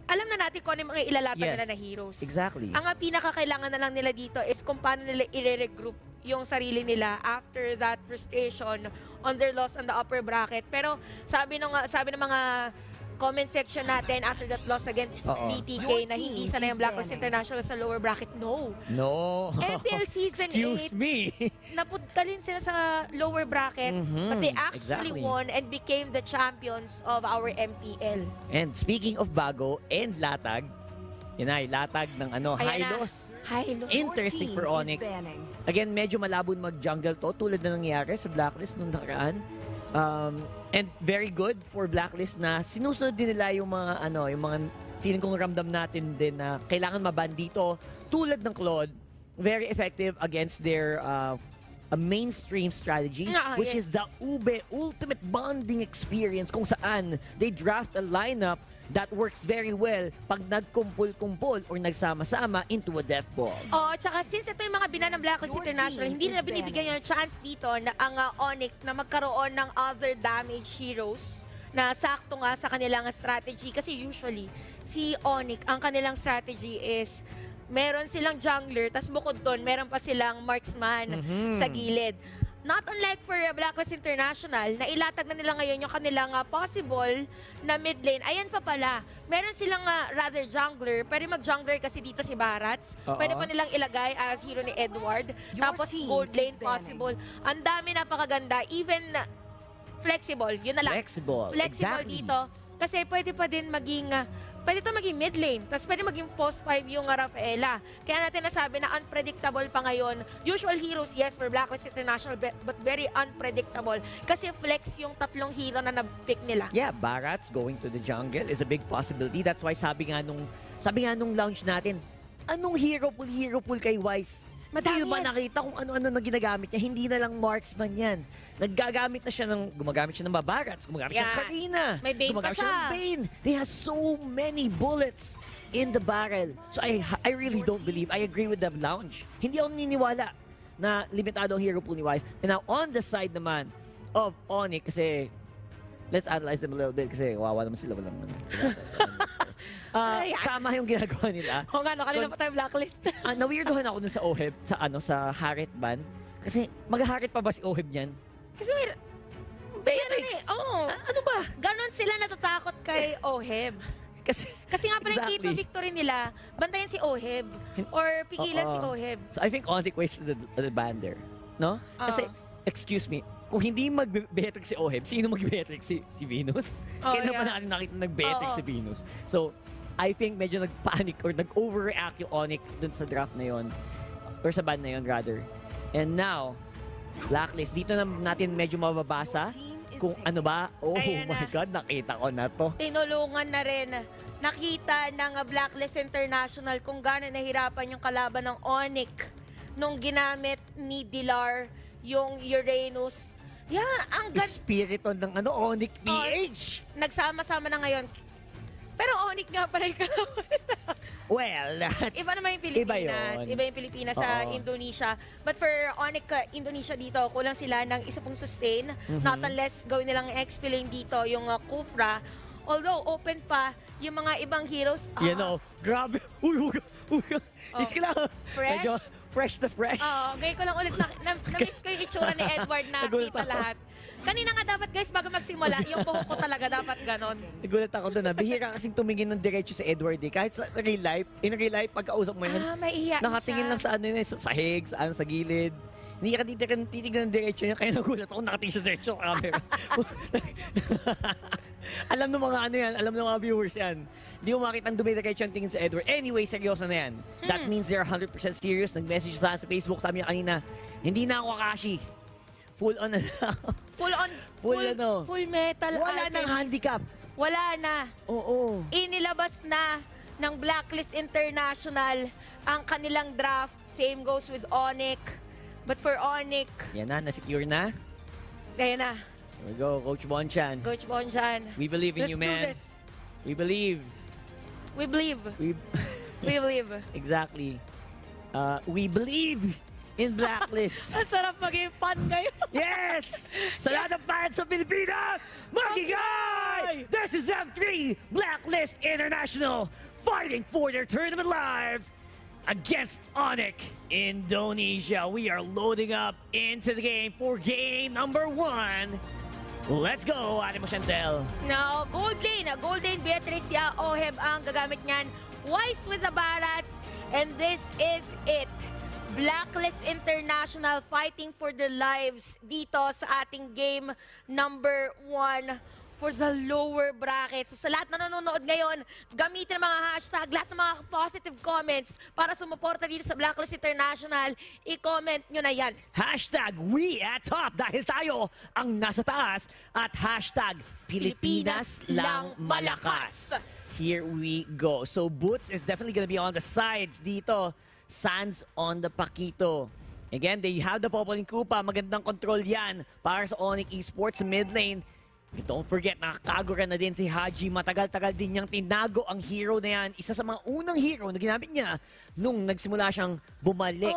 alam na natin kung ano yung mga ilalata nila na heroes. Exactly. Ang pinakakailangan na lang nila dito is kung paano nila i-regroup yung sarili nila after that frustration on their loss on the upper bracket. Pero sabi ng mga comment section natin after that loss against BTK na hindi sana yung Blacklist International sa lower bracket. No. MPL Season 8, Excuse me. napuntalin sila sa lower bracket, but they actually won and became the champions of our MPL. And speaking of bago and latag, yun ay, latag ng high loss. Interesting for Onic. Again, medyo malabo mag-jungle to, tulad na nangyari sa Blacklist nung nakaraan. And very good for Blacklist na sinusunod din nila yung mga yung mga feeling kong ramdam natin din na kailangan maban dito, tulad ng Claude, very effective against their a mainstream strategy, which is the Ube Ultimate Bonding Experience, kung saan they draft a lineup that works very well pag nagkumpul-kumpul or nagsama-sama into a death ball. Tsaka since ito yung mga binan ng Blacklist International, hindi nila binibigyan yung chance dito na ang Onic na magkaroon ng other damage heroes na sakto nga sa kanilang strategy. Kasi usually, si Onic, ang kanilang strategy is meron silang jungler, tas bukod doon, meron pa silang marksman sa gilid. Not unlike for Blacklist International, na ilatag na nila ngayon yung kanilang possible na mid lane. Ayan pa pala, meron silang rather jungler, pwede mag-jungler kasi dito si Barats. Pwede pa nilang ilagay as hero ni Edward. Tapos gold lane possible. Ang dami, napakaganda. Even flexible, yun na lang. Flexible Exactly. Dito. Kasi pwede pa din maging pwede ito maging mid lane, tapos pwede maging post 5 yung Rafaela. Kaya natin nasabi na unpredictable pa ngayon. Usual heroes, yes, for Blacklist International, but very unpredictable. Kasi flex yung tatlong hero na na-pick nila. Yeah, Barats going to the jungle is a big possibility. That's why sabi nga nung launch natin, anong hero pool kay Wise? Madami ba nakita kung ano-ano na ginagamit niya? Hindi na lang marksman yan. Gumagamit siya ng Barats, gumagamit siya ng Karina, may Bane gumagamit pa siya ng Bane. They have so many bullets in the barrel. So I really don't believe, I agree with the launch. Hindi ako niniwala na limitado ang hero pool ni Wise. And now on the side naman of Onic, kasi let's analyze them a little bit kasi wawa naman sila. Tama yung ginagawa nila. Oo nga, kanina pa tayo Blacklist. Nawirdohan ako dun sa Oheb, sa Harit ban. Kasi mag-Harit pa ba si Oheb niyan? Kasi may Beatrix! Ano ba? Ganon sila natatakot kay Oheb. Kasi nga pala yung key to victory nila, bantayan si Oheb. Or pigilan si Oheb. So I think Onic wasted the ban there. No? Kasi, excuse me, kung hindi mag-Beatrix si Oheb, sino mag-Beatrix? Si Venus? Kailan pa natin nakita nag-Beatrix si Venus? So, I think medyo nag-panic or nag-overreact yung Onic dun sa draft na yon, or sa ban na yon rather. And now, Blacklist, dito na natin medyo mababasa kung ano ba. Oh my God, nakita ko na to. Tinulungan na rin. Nakita ng Blacklist International kung gaano nahirapan yung kalaban ng Onic nung ginamit ni Dilar yung Uranus. Ang Spiriton ng Onic PH. Nagsama-sama na ngayon. Pero Onic nga pala yung kalaban. Well, iba naman yung Pilipinas. Iba yung Pilipinas sa Indonesia. But for Onic Indonesia dito, kulang sila ng isa pong sustain. Not unless gawin nilang XP lane dito, yung Kufra. Although open pa yung mga ibang heroes. Grabe. Fresh? Fresh na fresh. Ngayon ko lang ulit na-miss ko yung itsura ni Edward na kita lahat. Kanina nga dapat guys, bago magsimula, yung buhok ko talaga dapat ganon. Nagulat ako doon bihira kasing tumingin ng diretso sa Edward Kahit sa real life, in real life, pagkausap mo yun, maiiyak nakatingin siya. lang sa sahig, sa gilid. Hindi ka titignan ng diretso niya, kaya nagulat ako nakatingin sa diretso camera. Alam ng mga alam ng mga viewers yan. Hindi mo makita ang dumidiretso ang tingin sa Edward. Anyway, seryoso na yan. That means they're 100% serious. Nag-message sa Facebook, sabi niya kanina, hindi na ako Kakashi. Full on na. Full metal. Wala nang handicap. Wala na. Oo. Inilabas na ng Blacklist International ang kanilang draft. Same goes with Onic. But for Onic, yan na, na-secure na. Kaya na. Here we go, Coach Bonchan. Coach Bonchan. We believe in you, man. Let's do this. We believe. We believe. We believe. Exactly. We believe in Blacklist. Ang sarap maging fan ngayon. Yes! Sa lahat ng fans sa Pilipinas, magigay! Hi! This is M3 Blacklist International fighting for their tournament lives against Onic, Indonesia. We are loading up into the game for game number 1. Let's go, Ate mo Chantel. Now, Golden Beatrix, Oheb ang gagamit niyan. Wise with the balance, and this is it. Blacklist International fighting for their lives dito sa ating game number 1 for the lower bracket. So sa lahat na nanonood ngayon, gamitin ang mga hashtag, lahat ng mga positive comments para sumuporta dito sa Blacklist International. I-comment nyo na yan. Hashtag we at top dahil tayo ang nasa taas at hashtag Pilipinas lang malakas. Here we go. So Boots is definitely gonna be on the sides dito. Sands on the Paquito. Again, they have the Popoling Kupa. Magandang control yan para sa Onic Esports mid lane. Don't forget, nakakagura na din si Haji. Matagal-tagal din niyang tinago ang hero na yan. Isa sa mga unang hero na ginamit niya nung nagsimula siyang bumalik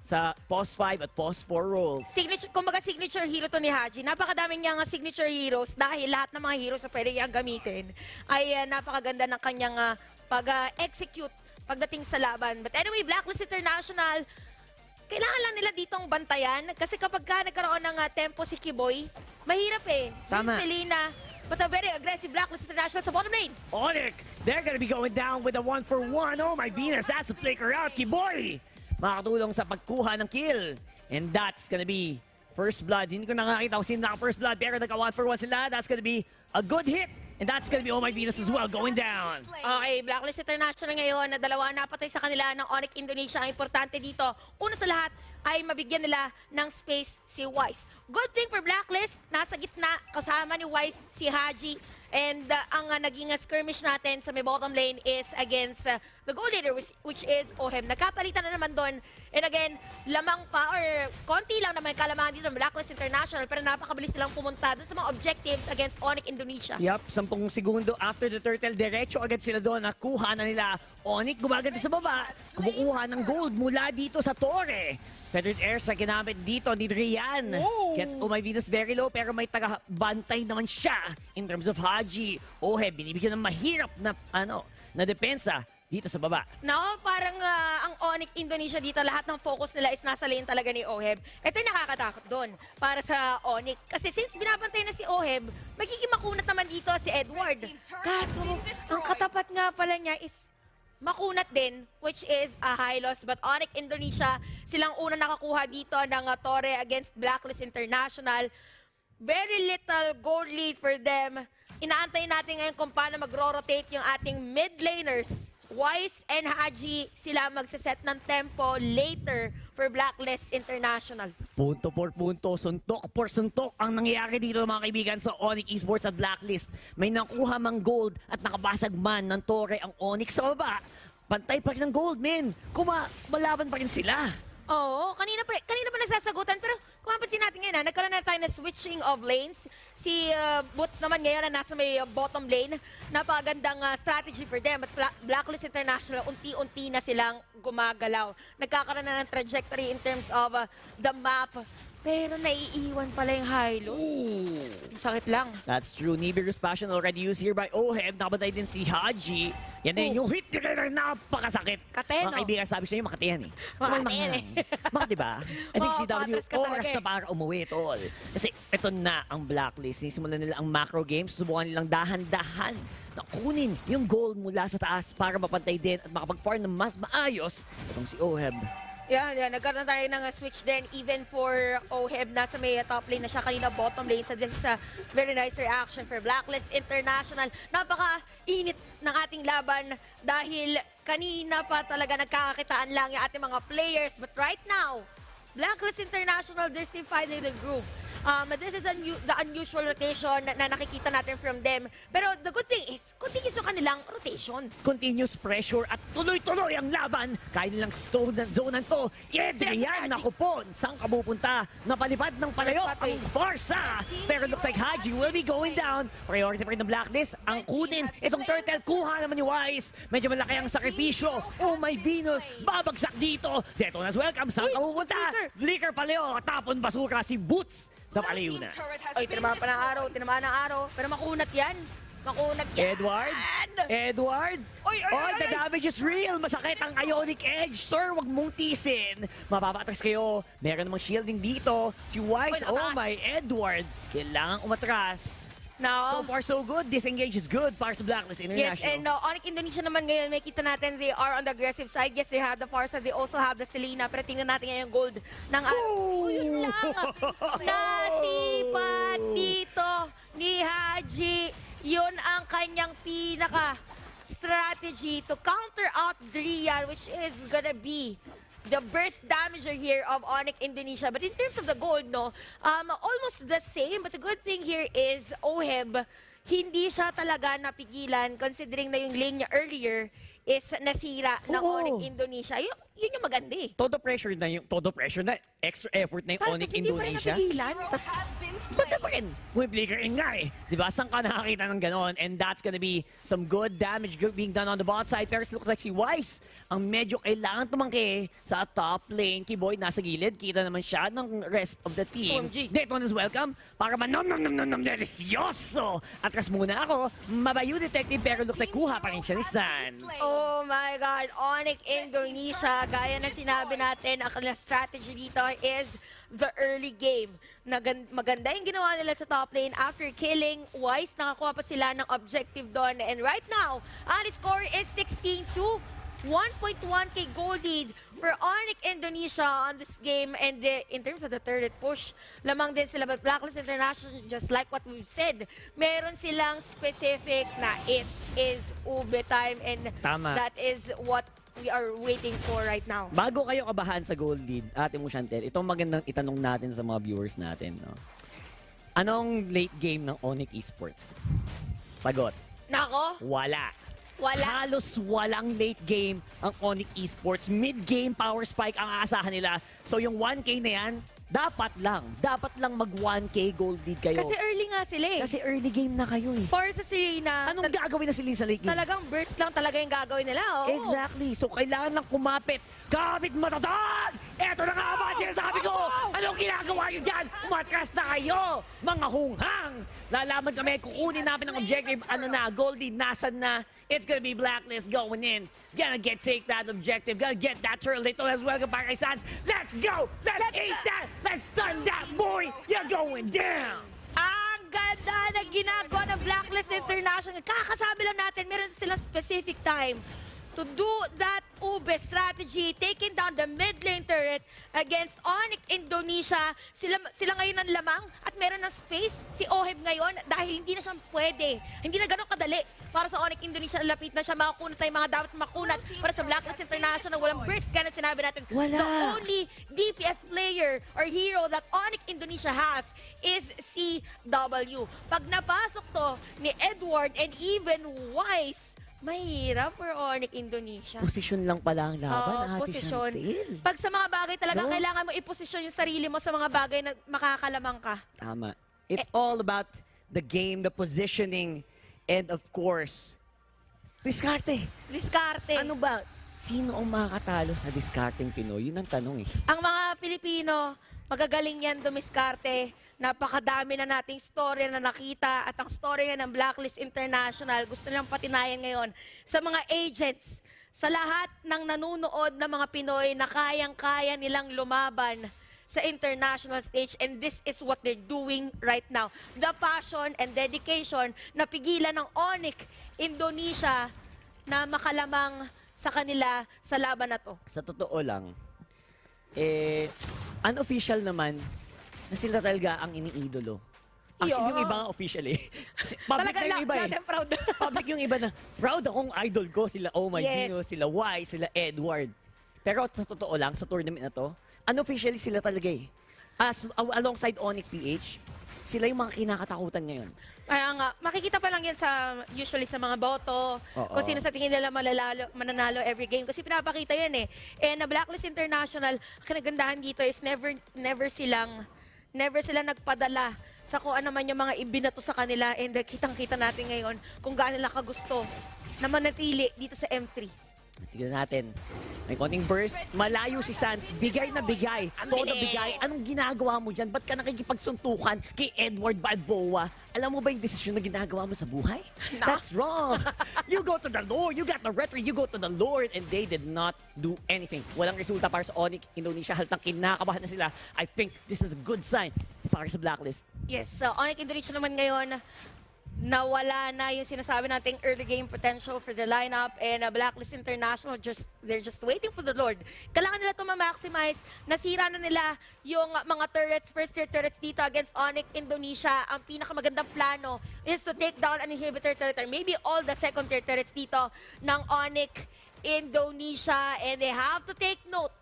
sa post 5 at post 4 roles. Kumbaga signature hero to ni Haji. Napakadaming niyang signature heroes dahil lahat ng mga heroes na pwede niyang gamitin ay napakaganda ng kanyang pag-execute pagdating sa laban. But anyway, Blacklist International, kailangan lang nila ditong bantayan kasi kapag nagkaroon ng tempo si Kiboy, mahirap eh. Tama. Si Selena, but a very aggressive Blacklist International sa bottom lane. Onic, they're gonna be going down with a 1-for-1. Oh my Venus, that's to flicker out, Kiboy. Makakatulong sa pagkuha ng kill. And that's gonna be first blood. Hindi ko nakakita kung sino naka-first blood, pero nagka 1-for-1 sila. That's gonna be a good hit. And that's gonna be Oh My Venus as well, going down. Okay, Blacklist International ngayon na dalawa napatay sa kanila ng Onic Indonesia. Ang importante dito, una sa lahat ay mabigyan nila ng space si Wise. Good thing for Blacklist, nasa gitna kasama ni Wise si Haji. And ang naging skirmish natin sa may bottom lane is against the goal leader, which is Ohem. Nagkapalitan na naman doon. And again, lamang pa or konti lang naman kalamangan dito ng Blacklist International, pero napakabilis silang pumunta doon sa mga objectives against Onic Indonesia. Yup, 10 segundo after the turtle, diretso agad sila doon. Nakuha na nila. Onic gumaganti sa baba. Kumukuha ng gold mula dito sa Torre. Feathered Airstrike ginamit dito ni Rian. Gets Oh My Venus very low, pero may taga-bantay naman siya in terms of Haji. Oheb, binibigyan ng mahirap na, na depensa dito sa baba. No, parang ang Onic Indonesia dito, lahat ng focus nila is nasa lane talaga ni Oheb. Ito yung nakakatakot doon para sa Onic. Kasi since binabantay na si Oheb, magiging makunat naman dito si Edward. Kaso, ang katapat nga pala niya is makunat din, which is a high loss. But Onic Indonesia, silang una nakakuha dito ng Torre against Blacklist International. Very little goal lead for them. Inaantay natin ngayon kung paano mag-rotate yung ating mid laners. Wise and Haji, sila magsaset ng tempo later for Blacklist International. Punto por punto, suntok por suntok ang nangyayari dito mga kaibigan sa Onic Esports at Blacklist. May nakuha mang gold at nakabasag man ng Torre ang Onic sa baba. Pantay pa rin ang gold, men. Malaban pa rin sila. Oo, kanina pa nagsasagutan, pero kung mapansin natin ngayon, nagkaroon na tayo na switching of lanes. Si Boots naman ngayon na nasa may bottom lane. Napakagandang strategy for them. At Blacklist International, unti-unti na silang gumagalaw. Nagkakaroon na ng trajectory in terms of the map. Pero naiiwan pala yung high-loss. Sakit lang. That's true. Nibiru's passion already used here by Oheb. Nakabantay din si Haji. Yan din yung hit nila na napakasakit. Kateno. Mga kaibigan, sabi siya yung Makati yan eh. Makati yan eh. Makati ba? I think si W, oras eh. na para umuwi, tol. Kasi ito na ang Blacklist. Sinisimulan nila ang macro games. Subukan nilang dahan-dahan na kunin yung goal mula sa taas para mapantay din at makapag-farm ng mas maayos. Itong si Oheb. Yan. Nagkaroon tayo ng switch din even for Oheb. Nasa may top lane na siya kanina, bottom lane. So this is a very nice reaction for Blacklist International. Napaka-init ng ating laban dahil kanina pa talaga nagkakakitaan lang yung ating mga players. But right now, Blacklist International, they're still finding the groove. This is the unusual rotation na nakikita natin from them. Pero the good thing is, continuous yung kanilang rotation. Continuous pressure at tuloy-tuloy ang laban. Kaya nilang zonan to. Adrian, naku po, saan ka pupunta? Napalipad ng palayo ang Barca. Pero looks like Haji will be going down. Priority pa rin ng Blacklist. Ang kunin, itong turtle, kuha naman ni Wise. Medyo malaki ang sakripisyo. Oh my Venus, babagsak dito. Detonas welcome, saan ka pupunta? Flicker palayo, tapon basura si Boots. Sa palayo na. Ay, tinamaan ng araw. Pero makunat yan. Makunag yan! Edward! Oy, the damage is real! Masakit ang Ionic Edge! Sir, wag mong tisin! Mapapatras kayo. Meron namang shielding dito. Si Wise, my Edward! Kailangang umatras. No. So far, so good. Disengage is good para sa Blacklist International. Yes, and Onic Indonesia naman ngayon, may kita natin, they are on the aggressive side. Yes, they have the Farsa, they also have the Selena. Pero tingnan natin ngayon yung gold ng... yun lang! Nasipat dito ni Haji. Yun ang kanyang pinaka-strategy to counter out Drian, which is gonna be the burst damager here of Onic Indonesia. But in terms of the gold, almost the same. But the good thing here is Oheb, hindi siya talaga napigilan considering na yung lane niya earlier is nasira ng Onic Indonesia. Yun yung maganda eh. Todo pressure na, extra effort na yung Onic Indonesia. Tapos Ba't pa rin? Flickering nga eh. Diba? Saan ka nakakita ng ganon? And that's gonna be some good damage being done on the bot side. Pero it looks like si Wise ang medyo kailangan tumangki sa top lane. Kiboy nasa gilid. Kita naman siya ng rest of the team. Dayton is welcome para manom delicioso. Atras muna ako. Mabayo detective pero looks like kuha pa rin siya ni Sans. Oh my God. Onic Indonesia. Gaya na sinabi natin, ang kanilang strategy dito is the early game. Maganda yung ginawa nila sa top lane after killing Wise. Nakakuha pa sila ng objective doon. And right now, ang score is 16-2. 1.1k gold lead for Onic Indonesia on this game. And in terms of the third push, lamang din sila. But Blacklist International, just like what we've said, meron silang specific na it is ube time. And that is what we are waiting for right now. Bago kayo kabahan sa gold lead, Ate mo Chantel, itong magandang itanong natin sa mga viewers natin. No? Anong late game ng Onic Esports? Sagot. Nako? Wala. Halos walang late game ang Onic Esports. Mid-game power spike ang aasahan nila. So yung 1K na yan, dapat lang mag 1K gold lead kayo. Kasi early nga sila eh. Kasi early game na kayo eh. For sa Selena, anong gagawin na sila sa late game? Talagang burst lang talaga yung gagawin nila. Oh. Exactly. So kailangan lang kumapit. Kapit matatag! Eto na nga ang mga sinasabi ko! Anong ginagawa nyo dyan? Matras na kayo! Mga hunghang! Lalaman kami, kukunin namin ang objective. Ano na, gold lead, nasan na? It's gonna be Blacklist going in. Gonna take that objective. Gonna get that turtle. Dito as well para kay Sans. Let's go! Let's eat that! Let's stun that boy! You're going down! Ang ganda na ginagawa ng Blacklist International. Kakasabi lang natin, meron silang specific time to do that ube strategy, taking down the mid lane turret against Onic Indonesia. Sila ngayon ang lamang at meron ng space si Oheb ngayon dahil hindi na siya pwede. Hindi na ganun kadali para sa Onic Indonesia. Lapit na siya makakunat na yung mga dapat makunat para sa Blacklist International. Walang burst ka na sinabi natin. Wala. The only DPS player or hero that Onic Indonesia has is CW. Pag napasok to ni Edward and even Wise, mahirap for Onic Indonesia. Posisyon lang pala ang laban, Ate Chantel. Pag sa mga bagay talaga, kailangan mo iposisyon yung sarili mo sa mga bagay na makakalamang ka. Tama. It's all about the game, the positioning, and of course, diskarte. Ano ba? Sino ang makakatalo sa diskarteng Pinoy? Yun ang tanong eh. Ang mga Pilipino, magagaling yan dumiskarte. Napakadami na nating story na nakita at ang story nga ng Blacklist International gusto nilang patinayan ngayon sa mga agents, sa lahat ng nanunood na mga Pinoy na kayang-kaya nilang lumaban sa international stage, and this is what they're doing right now. The passion and dedication na pigilan ng Onic Indonesia na makalamang sa kanila sa laban na to. Sa totoo lang, unofficial naman na sila talaga ang iniidolo. Actually, yung iba official eh. Public na yung iba eh. Public yung iba na, proud akong idol ko. Sila Oh My Dino, sila Wise, sila Edward. Pero sa totoo lang, sa tournament na to, unofficially sila talaga eh. Alongside Onic PH, sila yung mga kinakatakutan ngayon. Kaya nga, makikita pa lang yan usually sa mga boto, kung sino sa tingin nila mananalo every game. Kasi pinapakita yan eh. And na Blacklist International, kinagandahan dito is never sila nagpadala sa kung ano man yung mga ibinato sa kanila, and kitang-kita natin ngayon kung gaano nila kagusto na manatili dito sa M3. Tignan natin. May konting burst. Malayo si Sans. Bigay na bigay. Todo bigay. Anong ginagawa mo dyan? Ba't ka nakikipagsuntukan kay Edward Balboa? Alam mo ba yung desisyon na ginagawa mo sa buhay? No. That's wrong. You go to the Lord. You got the rhetoric. You go to the Lord. And they did not do anything. Walang resulta para sa Onic. Indonesia, haltang kinakabahan na sila. I think this is a good sign para sa Blacklist. Yes, Onic Indonesia naman ngayon, nawala na yung sinasabi nating early game potential for the lineup, and Blacklist International, they're just waiting for the Lord. Kailangan nila ito ma-maximize. Nasira na nila yung mga turrets, first-tier turrets dito against Onic Indonesia. Ang pinakamagandang plano is to take down an inhibitor turret or maybe all the second-tier turrets dito ng Onic Indonesia, and they have to take note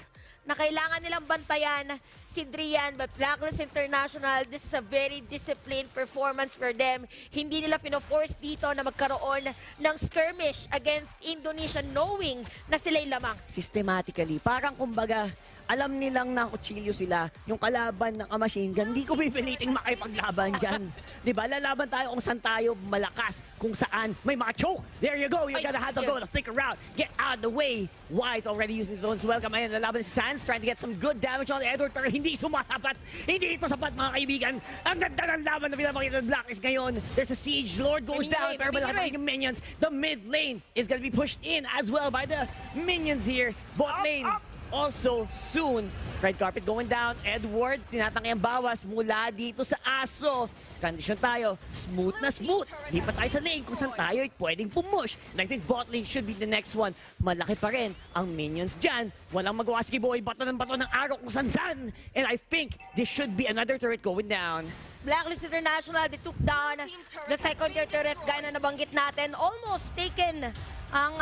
na kailangan nilang bantayan si Drian, but Blacklist International, this is a very disciplined performance for them. Hindi nila pino-force dito na magkaroon ng skirmish against Indonesia knowing na sila'y lamang. Systematically, parang kumbaga, alam nilang na kutsilyo sila, yung kalaban ng machine gun, hindi ko pipiliting makipaglaban dyan. Diba? Lalaban tayo kung saan tayo malakas, kung saan may mga choke. There you go, you gotta have to go to flicker out. Get out of the way. Wise already using the zones. Welcome in, lalaban si Sans, trying to get some good damage on Edward, pero hindi sumasapat. Hindi ito sapat, mga kaibigan. Ang ganda ng laban na pinapakita ng Blacklist ngayon. There's a siege, Lord goes down, pero malaki yung minions. The mid lane is gonna be pushed in as well by the minions here. Bot lane. Also, soon, red carpet going down. Edward, tinatangay ang bawas mula dito sa aso. Condition tayo, smooth na smooth. Di pa tayo sa lane kung saan tayo ay pwedeng pumush. And I think bot lane should be the next one. Malaki pa rin ang minions dyan. Walang magawa si Kiboy, bato ng araw kung san-san. And I think this should be another turret going down. Blacklist International, they took down the second-tier turrets, gaya na nabanggit natin. Almost taken ang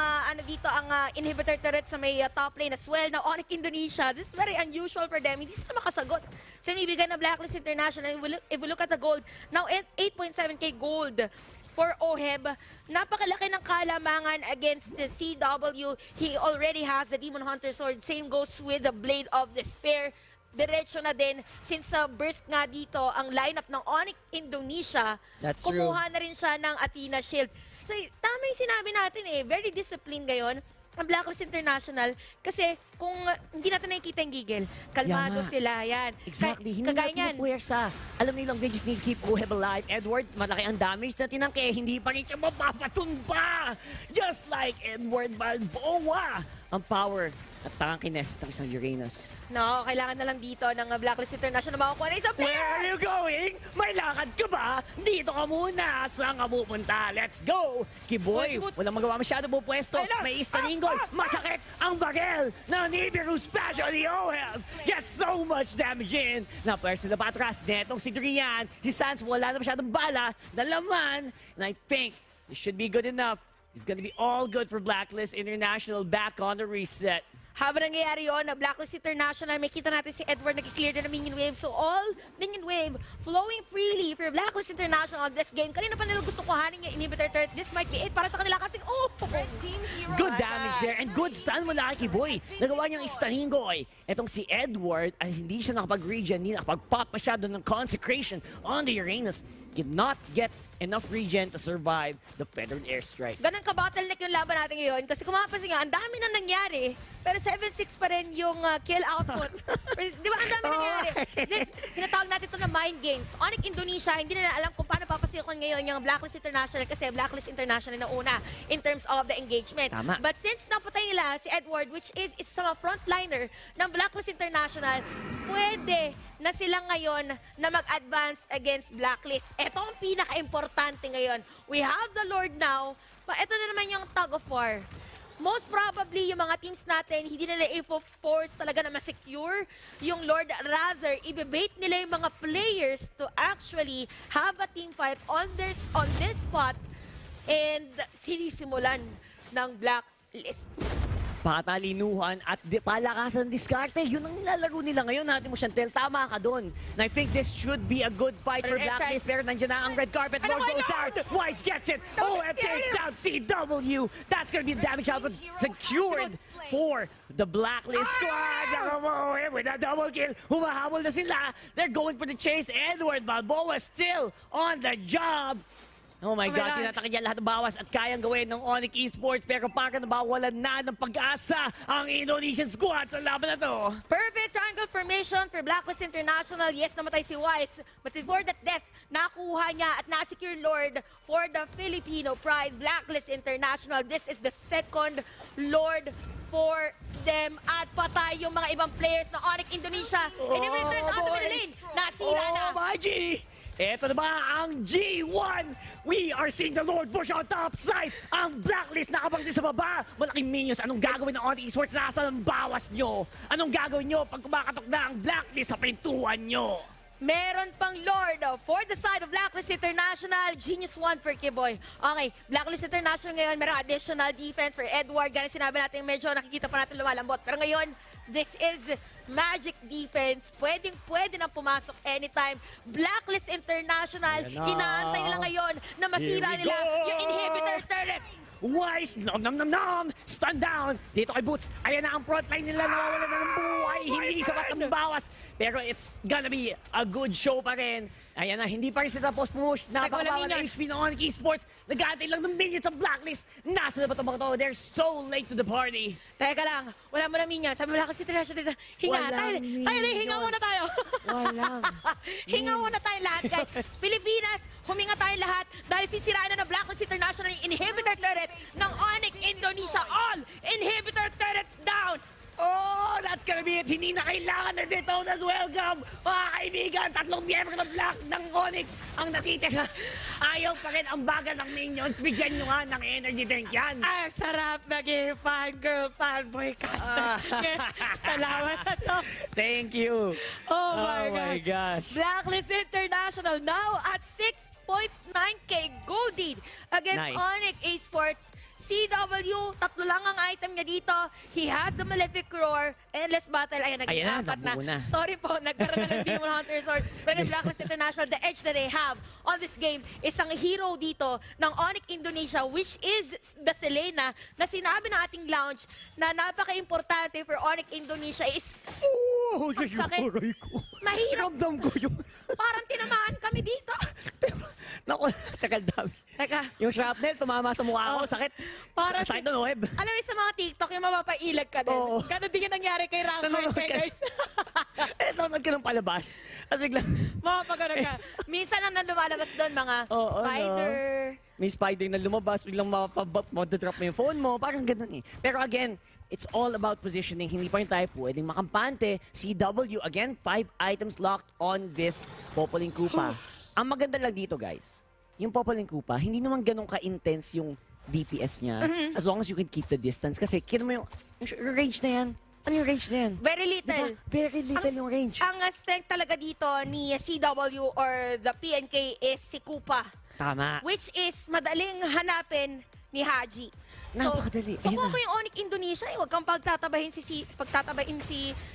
inhibitor turret sa may top lane as well na Onic Indonesia. This is very unusual for them. Hindi sila makasagot sa ibibigay na Blacklist International. If we look at the gold, now 8.7k gold for Oheb. Napakalaki ng kalamangan against the CW. He already has the Demon Hunter Sword. Same goes with the Blade of Despair. Diretso na din, since burst nga dito ang lineup ng Onic Indonesia, kumuha na rin siya ng Athena Shield. So, tama yung sinabi natin very disciplined ngayon ang Blacklist International kasi kung hindi natin nakikita yung gigil, kalmado sila, yan. Exactly, hindi natin puwersa. Alam nilang they just need to keep Oheb alive. Edward, malaki ang damage na tinangke, hindi pa rin siya mapapatumba. Just like Edward Balboa. Ang power at tankiness ng isang Uranus. No, kailangan na lang dito ng Blacklist International na makakuha na isang player! Where are you going? May lakad ka ba? Dito ka muna. Saan ka pupunta? Let's go! Kiboy, walang magawa masyado po pwesto. May istaningol. Masakit ang bagel ng Nibiru Special ni Oheb. Gets so much damage in. Napwersa na patras. Netong si Drian. Si Sans, wala na masyadong bala. Nalaman. And I think this should be good enough. It's gonna be all good for Blacklist International back on the reset. Habang nangyayari yun, Blacklist International, may kita natin si Edward nag-clear na ng minion wave. So all minion wave flowing freely for Blacklist International this game. Kanina pa nila gusto kuhanin yung inhibitor turret. This might be it para sa kanila kasi good damage there and good stun mula kay Kiboy. Nagawa niyang istaningoy. Etong si Edward ay hindi siya nakapag-regen, hindi nakapag-pop masyado ng consecration on the Uranus. Did not get enough regen to survive the feathered airstrike. Ganun ka-bottleneck yung laban natin ngayon kasi kung mapapansin nga, ang dami na nangyari pero 7-6 pa rin yung kill output. Di ba ang dami nangyari? Tinatawag natin ito na mind games. Onic Indonesia, hindi nila alam kung paano papasikon ngayon yung Blacklist International kasi Blacklist International na una in terms of the engagement. Tama. But since napatay nila si Edward, which is sa frontliner ng Blacklist International, pwede na sila ngayon na mag-advance against Blacklist. Ito ang pinaka-importante ngayon. We have the Lord now, but ito na naman yung tug of war. Most probably, yung mga teams natin, hindi nila i-force talaga na ma-secure yung Lord. Rather, i-bait nila yung mga players to actually have a team fight on this spot and sinisimulan ng Blacklist. Patalinuhan at palakasan diskarte. Yun ang nilalaro nila ngayon. Natin mo Chantel, tama ka doon. And I think this should be a good fight for Blacklist. Pero nandiyan na ang red carpet. Lord goes out. Wise gets it. OF takes down CW. That's gonna be the damage output secured for the Blacklist squad. With a double kill. Humahabol na sila. They're going for the chase. Edward Balboa still on the job. Oh my God, tinatakil niya lahat ng bawas at kayang gawin ng Onic Esports pero parang nabawalan na ng pag-asa ang Indonesian squad sa laban na to. Perfect triangle formation for Blacklist International. Yes, namatay si Wise. But before that death, nakuha niya at na-secure Lord for the Filipino Pride. Blacklist International, this is the second Lord for them. At patay yung mga ibang players ng Onic Indonesia. And even if they're out of the lane, nasira na. Oh my G! Eto na ba ang G1? We are seeing the Lord push on top side. Ang Blacklist nakabangti sa baba. Malaking minions. Anong gagawin ng Onic Esports? Nasa ng bawas nyo. Anong gagawin nyo pag kumakatok na ang Blacklist sa pintuan nyo? Meron pang Lord for the side of Blacklist International. Genius 1 for Kiboy. Okay, Blacklist International ngayon, meron additional defense for Edward. Ganun sinabi natin, medyo nakikita pa natin lumalambot. Pero ngayon, this is magic defense. Pwede na pumasok anytime. Blacklist International, inaantay nila ngayon na masira nila yung inhibitor turret. Wise, nom. Stand down. Dito kay Boots. Ayan na ang frontline nila. Nawawalan na ng buhay. Hindi sapat ng bawas. Pero it's gonna be a good show pa rin. Ayan na, hindi pa rin sila post-push. Napakabawal na HP ng Onic Esports. Nag-aantay lang ng minions ang Blacklist. Nasa na ba itong mga to? They're so late to the party. Teka lang, wala mo na minions. Sabi mo lang kasi Trasha dito. Hinga, tayo hinga muna tayo. Walang. Hinga muna tayo lahat, guys. Pilipinas, huminga tayo lahat dahil sisirain na ng Blacklist International yung inhibitor turret ng Onic Indonesia. All inhibitor turrets down. Oh, that's gonna be it. Hindi na kailangan na Detonas welcome. Mga kaibigan, 3 miyembro ng Black ng Onic ang natitira. Ayaw pa rin ang bagal ng minions. Bigyan nyo nga ng energy drink yan. Ay, sarap naging fangirl, fanboy caster. Salamat na to. Thank you. Oh my gosh. Blacklist International now at 6.9k gold lead against Onic Esports. CW, 3 lang ang item niya dito. He has the Malefic Roar. Endless Battle. Ayan, nag-apat na. Sorry po, nagkaroon na ng Demon Hunter Sword. Pero in Blacklist International, the edge that they have on this game is ang hero dito ng Onic Indonesia, which is the Selena, na sinabi ng ating lounge na napaka-importante for Onic Indonesia is sakit. Mahirap. Ramdam ko yung... Parang tinamaan kami dito. Naku, tagal dami. Teka. Yung shrapnel, tumama sa mukha ko. Sakit. Para sakit ng web. Alam mo sa mga TikTok, yung mapapailag ka din. Ganon din yung nangyari kay Rampart, guys. Nanonood ka ng palabas. Tapos biglang... Mapapagano'n ka. Minsan ang lumalabas doon, mga spider. May spider na lumabas, biglang mapapabot, mo yung phone mo. Parang ganun eh. Pero again, it's all about positioning. Hindi pa rin tayo pwedeng makampante. CW, again, 5 items locked on this Popoling Koopa. Ang maganda lang dito, guys, yung Popoling Koopa, hindi naman ganun ka-intense yung DPS niya. As long as you can keep the distance. Kasi, kino mo yung range na yan. Ano yung range na yan? Very little. Diba? Very little yung range. Ang strength talaga dito ni CW or the PNK is si Koopa. Tama. Which is madaling hanapin ni Haji. Napakadali. So, kung yung Onic Indonesia, huwag kang pagtatabahin si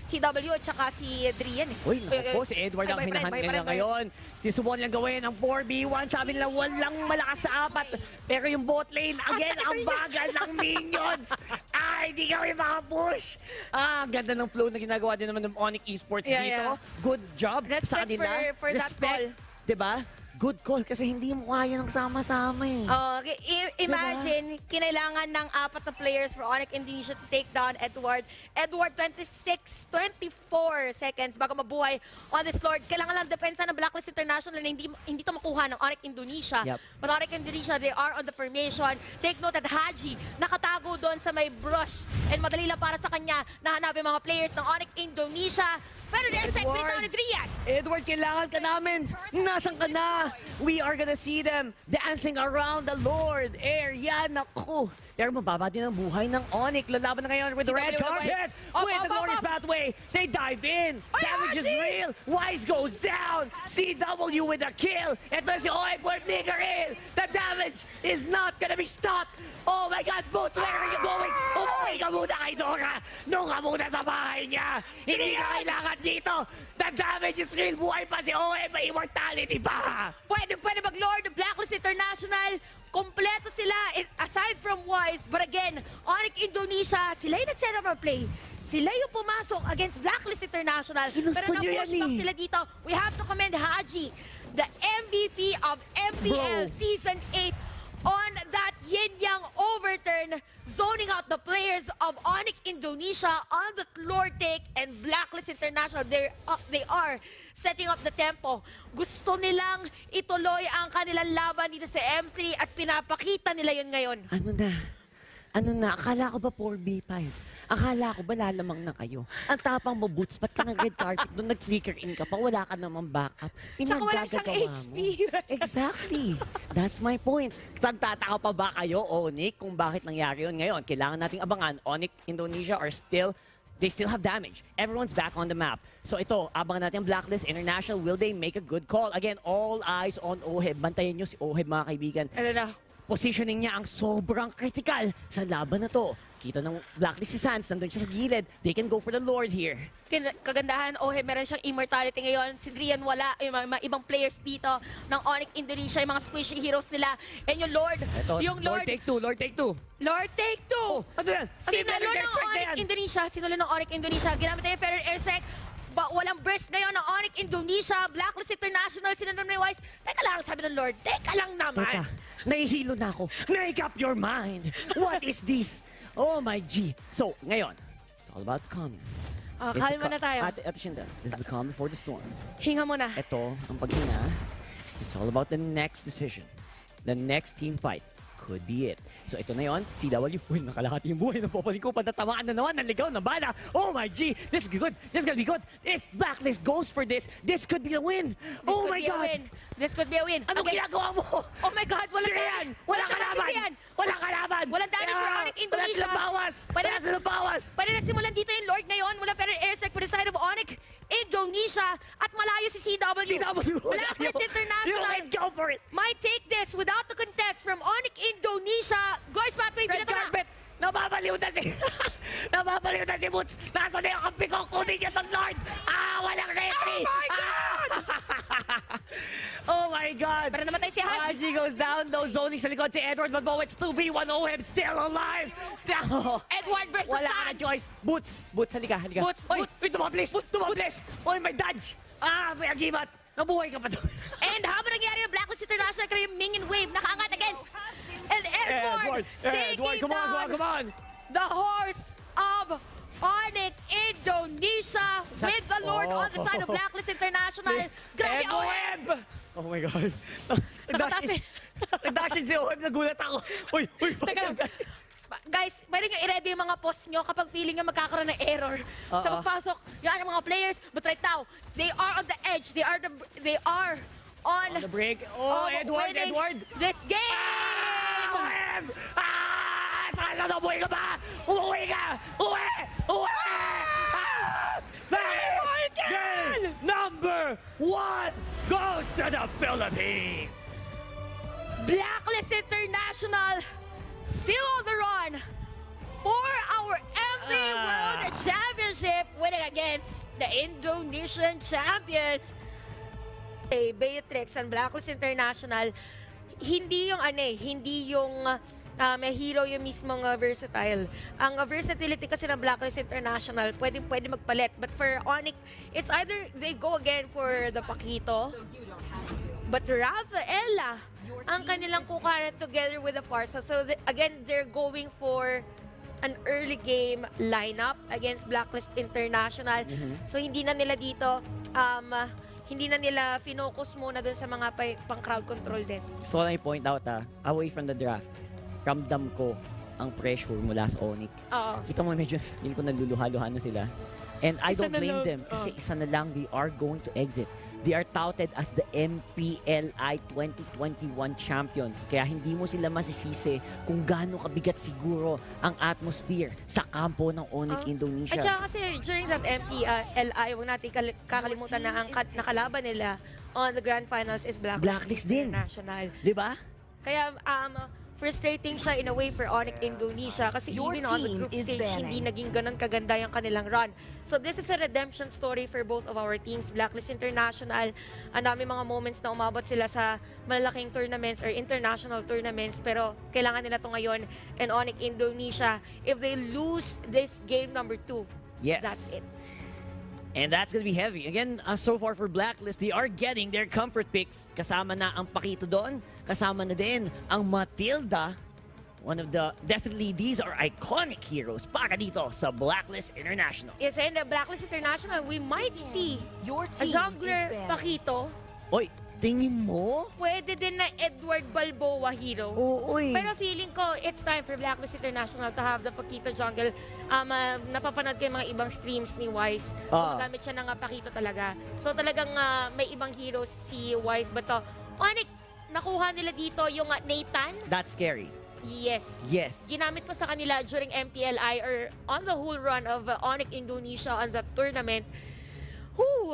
CW at saka si Drian. Uy, naku po, si Edward ang hinahan nila ngayon. Sinubukan nilang gawin ang 4v1. Sabi nila, walang malakas sa 4. Pero yung bot lane, again, ang bagal ng minions. Ay, di kami makapush. Ang ganda ng flow na ginagawa din naman ng Onic Esports dito. Good job sa kanila. For that call. Diba? Good call kasi hindi mo kaya ng sama-sama eh. Okay. Imagine, kinailangan ng 4 na players for Onic Indonesia to take down Edward. Edward, 24 seconds bago mabuhay on this Lord. Kailangan lang depensa ng Blacklist International na hindi to makuha ng Onic Indonesia. But Onic Indonesia, they are on the formation. Take note that Haji nakatago doon sa may brush. And madali lang para sa kanya na hanapin mga players ng Onic Indonesia. Pero na-effect nito ni Drian. Edward, kailangan ka namin. Nasaan ka na? We are gonna see them dancing around the Lord area. Naku. Pero mababa din ang buhay ng Onic. Lalaban na ngayon with the red carpet. With the glorious pathway. They dive in. Damage is real. Wise goes down. CW with a kill. Ito si Oy, Bornigaril. The damage is not gonna be stopped. Oh my God, Boots, where are you going? Umuwi ka muna kay Dora. Doon ka muna sa bahay niya. Hindi ka kailangan dito. The damage is real. Buhay pa si Oy. May immortality pa. Pwede mag-Lord of Blacklist International. Kompleto sila aside from Wise. But again, Onic Indonesia, sila yung nag-set up our play. Sila yung pumasok against Blacklist International. Ginusto pero nyo yan na-push back sila dito. We have to commend Haji the MVP of MPL Season 8 on that yin-yang overturn, zoning out the players of Onic Indonesia on the floor take, and Blacklist International, they are setting up the tempo. Gusto nilang ituloy ang kanilang laban dito sa M3 at pinapakita nila yun ngayon. Ano na? Akala ko ba 4v5? Akala ko ba lalamang na kayo? Ang tapang mo, Boots, ba't ka ng red carpet doon nag-flicker in ka pa? Wala ka namang backup. Tsaka wala siyang HP. Exactly. That's my point. Tataka pa ba kayo, Onic, kung bakit nangyari yun ngayon? Kailangan nating abangan. Onic Indonesia they still have damage. Everyone's back on the map. So ito, abangan natin ang Blacklist International. Will they make a good call? Again, all eyes on Oheb. Bantayan nyo si Oheb, mga kaibigan. Ano na? Positioning niya ang sobrang critical sa laban na to. Kita ng Blacklist si Sans, nandun siya sa gilid. They can go for the Lord here. Kagandahan, Oheb, meron siyang immortality ngayon. Si Drian wala, yung mga ibang players dito ng Onic Indonesia, yung mga squishy heroes nila. And yung Lord, Ito, Lord take two. Lord take two! Oh, ano yan? Sinalo ng Onic Indonesia. Ginamit niya yung Ferrer Airsec. Walang burst ngayon ng Onic Indonesia. Blacklist International, sinunod na yung Wise. Teka lang, sabi ng Lord. Teka lang naman. Teka, nahihilo na ako. Make up your mind. What is this? Oh my G. So, ngayon, it's all about calming. Kalma na tayo. Ate Shinda, this is the calm before the storm. Hinga muna. Ito, ang paghinga. It's all about the next decision. The next team fight. Could be it. So ito na yun, CW. Uy, nakalahati yung buhay ng Popaliko. Patatamaan na naman, naligaw na bala. Oh my G, this is good. This is gonna be good. If Blacklist goes for this could be a win. Oh my God. This could be a win. Anong ginagawa mo? Oh my God, walang damage. Walang kalaban. Walang kalaban. Walang damage for Onic Indonesia. Wala silang bawas. Pwede na simulan dito yung Lord ngayon. Wala pero airsec for the side of Onic Indonesia. At malayo si CW. Blacklist International. You can go for it. Might take this without the contest from Onic Indonesia. Guys, pathway, Red carpet. Nababaliw na si Boots. Nasa na yung kampi ko. Kunin niya itong Lord. Walang retry. Oh my God! Oh my God. Pero namatay si Hutch. Haji goes down. No zoning sa likod si Edward. But it's 2v1. Oheb still alive. Edward versus Wala ka choice. Boots, halika. Boots. Wait, tumablis. Oy, may dodge. May agimat. Nabuhay ka pa doon. And habang nangyari yung Blacklist International, kaya yung minion wave nakaangat against and Edward taking down the horse of Onic Indonesia with the Lord on the side of Blacklist International. Grabe, Oheb! Oh my God. Nagdashin si Oheb, nagulat ako. Uy. Guys, pwede nyo i-ready yung mga posts nyo kapag feeling nyo magkakaroon ng error sa pagpasok. Yan ang mga players. But right now, they are on the edge. They are on the break. Oh, Edward! This game! Oheb! Tasa na, buhay ka ba? Umuwi ka! Uwi! Game number 1 goes to the Philippines! Blacklist International still on the run for our M3 World Championship, winning against the Indonesian champions. Beatrix and Blacklist International, hindi yung may hero yung mismong versatile. Ang versatility kasi ng Blacklist International, pwede magpalit. But for Onic, it's either they go again for the Paquito, but Rafaela ang kanilang kukanan together with the Parsa. So again, they're going for an early game lineup against Blacklist International. So hindi na nila dito hindi na nila finocus muna dun sa mga pang-crowd control din. Gusto ko lang i-point out away from the draft, ramdam ko ang pressure mula sa Onic. Kita mo medyo, yun ko naluluha-luha na sila. And I don't blame them kasi isa na lang, they are going to exit. They are touted as the MPLI 2021 champions. Kaya hindi mo sila masisisi kung gaano kabigat siguro ang atmosphere sa kampo ng Onic Indonesia. At saka kasi during that MPLI, huwag natin kakalimutan na ang nakalaban nila on the grand finals is Blacklist International. Diba? Kaya frustrating siya in a way for Onic Indonesia kasi even on the group stage, hindi naging ganun kaganda yung kanilang run. So this is a redemption story for both of our teams. Blacklist International, ang dami mga moments na umabot sila sa malalaking tournaments or international tournaments, pero kailangan nila to ngayon. And Onic Indonesia, if they lose this game number 2, that's it. And that's gonna be heavy. Again, so far for Blacklist, they are getting their comfort picks. Kasama na ang Pakito doon. Kasama na din ang Matilda. One of the, definitely these are iconic heroes para dito sa Blacklist International. Yes, and the Blacklist International, we might see a jungler Pakito. Oy, tingin mo? Pwede din na Edward Balboa hero. Oy. Pero feeling ko, it's time for Blacklist International to have the Pakito jungle. Napapanood ko yung mga ibang streams ni Wise. Gumagamit siya ng Pakito talaga. So talagang may ibang heroes si Wise. But Onic, nakuha nila dito yung Nathan. That's scary. Yes. Yes. Ginamit ko sa kanila during MPLI or on the whole run of Onic Indonesia on the tournament.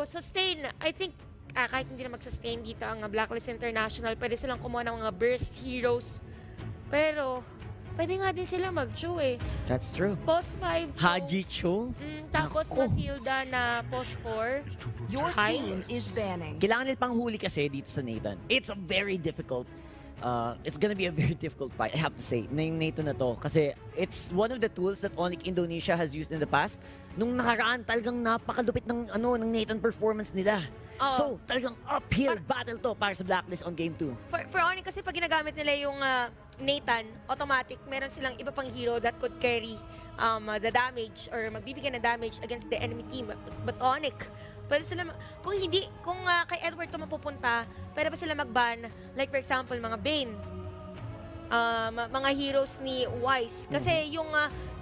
Sustain. I think kahit hindi na mag-sustain dito ang Blacklist International, pwede silang kumuha ng mga burst heroes. Pero, pwede nga din sila mag-Chu eh. That's true. Post 5 Chu. Haji Chu? Tapos Matilda na post 4. Your team is banning. Kailangan nila pang huli kasi dito sa Nathan. It's a very difficult it's gonna be a very difficult fight, I have to say, na yung Nathan na to. Kasi it's one of the tools that Onic Indonesia has used in the past. Nung nakaraan, talagang napakalupit ng Nathan performance nila. So, talagang uphill battle to para sa Blacklist on Game 2. For Onic kasi pag ginagamit nila yung Nathan, automatic, meron silang iba pang hero that could carry the damage or magbibigay ng damage against the enemy team. But Onic, pwede sila, kung kay Edward to mapupunta, pwede ba sila mag-ban? Like for example, mga Bane, mga heroes ni Wise. Kasi yung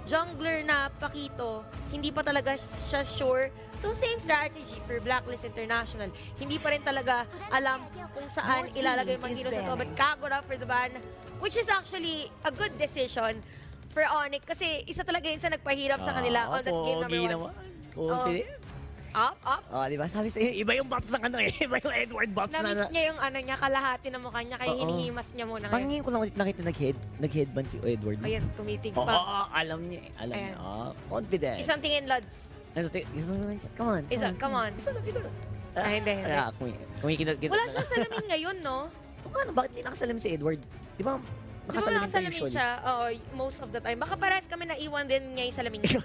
jungler na Pakito, hindi pa talaga siya sure. So same strategy for Blacklist International. Hindi pa rin talaga alam kung saan ilalagay yung mga heroes na to. But Kagura for the ban, which is actually a good decision for Onic. Kasi isa talaga yun sa nagpahirap sa kanila on that game number 1. Up. Di ba? Sabi sa'yo, iba yung buffs ng iba yung Edward buffs na. Namiss niya yung niya, kalahati ng mukha niya, kaya hinihimas niya muna. Pangingin ko lang ulit nakita nag-headband si Edward. Ayan, tumitig pa. Alam niya. Confident. Isang tingin, Lods. Come on. Come on. Isa lang ito. Hindi. Wala siyang salamin ngayon, no? Paano? Bakit hindi nakasalamin si Edward? Di ba? Nakasalamin siya, most of the time. Baka parehas kami naiwan din niya yung salamin niya.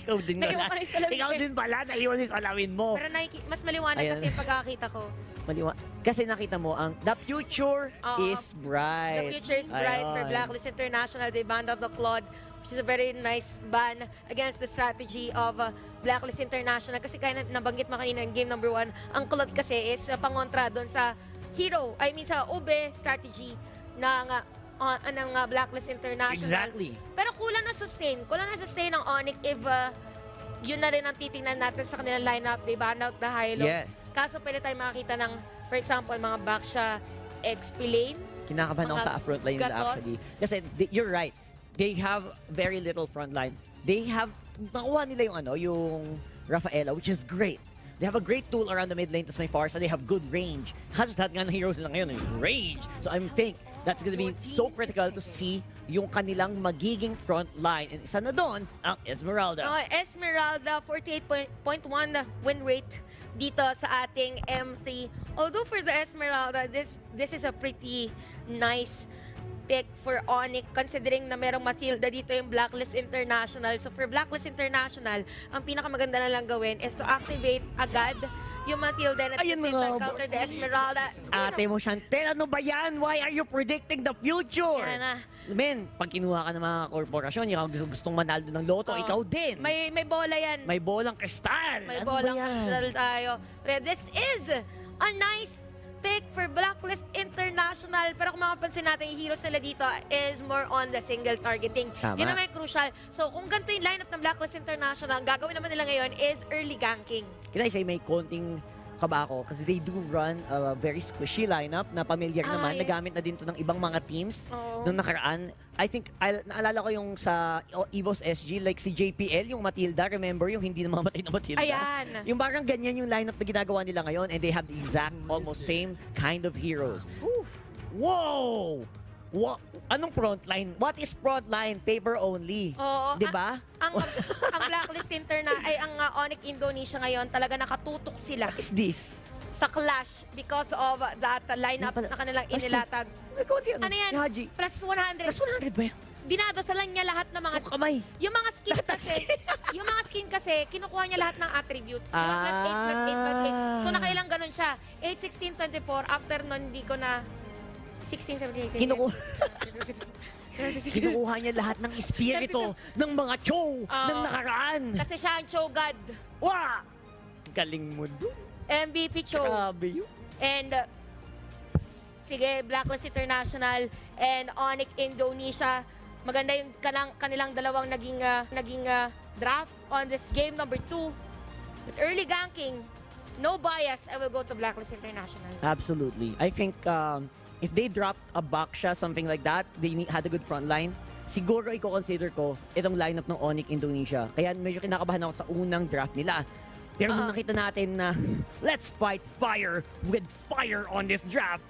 Ikaw din pala. Ikaw din pala, naiwan yung salamin mo. Pero mas maliwanag kasi yung pagkakita ko. Kasi nakita mo, the future is bright. The future is bright for Blacklist International. They banned out the Claude, which is a very nice ban against the strategy of Blacklist International. Kasi kaya nabanggit mo kanina in game number 1, ang Claude kasi is pangontra doon sa hero, sa OB strategy ng Blacklist International. Exactly. Pero kulang na sustain. Kulang na sustain ng Onic if yun na rin ang titingnan natin sa kanilang lineup. They ban out the high lows. Yes. Kaso pwede tayo makakita ng, for example, mga Baksha XP lane. Kinakabahan ako sa front line nila actually. Kasi you're right. They have very little front line. They have, nakuha nila yung Rafaela, which is great. They have a great tool around the mid lane, tas may Farsa, they have good range. Halos lahat nga ng heroes nila ngayon, range. So I think that's gonna be so critical to see yung kanilang magiging front line. And isa na doon, ang Esmeralda. Esmeralda, 48.1 win rate dito sa ating M3. Although for the Esmeralda, this is a pretty nice pick for Onic considering na merong Matilda dito yung Blacklist International. So for Blacklist International, ang pinakamaganda na lang gawin is to activate agad yung Matilda na counter the Esmeralda. Ate mo, Chantel, ano ba yan? Why are you predicting the future? Yan na. Men, pag kinuha ka ng mga korporasyon, yung gustong manalo ng loto, ikaw din. May bola yan. May bolang kristal. May bolang kristal tayo. Pero this is a nice pick for Blacklist International. Pero kung makapansin natin, yung heroes nila dito is more on the single targeting. Tama. Yun naman yung crucial. So kung ganito yung lineup ng Blacklist International, ang gagawin naman nila ngayon is early ganking. Can I say may konting kaba ako kasi they do run a very squishy lineup na pamilyar naman. Yes. Nagamit na din to ng ibang mga teams nung nakaraan. I think, naalala ko yung sa EVOS SG, like si JPL, yung Matilda, remember? Yung hindi namamatay na Matilda. Ayan. Yung parang ganyan yung lineup na ginagawa nila ngayon and they have the exact, almost same kind of heroes. Ooh. Whoa! Anong frontline? What is frontline? Paper only. Oo. Diba? Ang Blacklist ang Onic Indonesia ngayon, talaga nakatutok sila. What is this? Sa Clash because of that lineup na kanilang inilatag. Ano yan? Plus 100. Plus 100 ba yan? dinadasalan niya lahat ng mga kamay. Yung mga skin kasi, yung mga skin kasi kinukuha niya lahat ng attributes. Plus 8 plus 8 plus 8. So nakailang ganun siya. 8, 16, 24. After nun, hindi ko na 16, 17, 18. Kinukuha niya lahat ng espiritu ng mga Cho ng nakaraan. Kasi siya ang Cho God. Wah! Galing mo doon. MVP Cho. Grabe yun. And sige, Blacklist International and Onic Indonesia. Maganda yung kanilang dalawang naging draft on this game number 2. But early ganking, no bias, I will go to Blacklist International. Absolutely. I think if they dropped a Baksha, something like that, they had a good front line, siguro i-consider ko itong lineup ng Onic Indonesia. Kaya medyo kinakabahan ako sa unang draft nila. Pero nung nakita natin na let's fight fire with fire on this draft,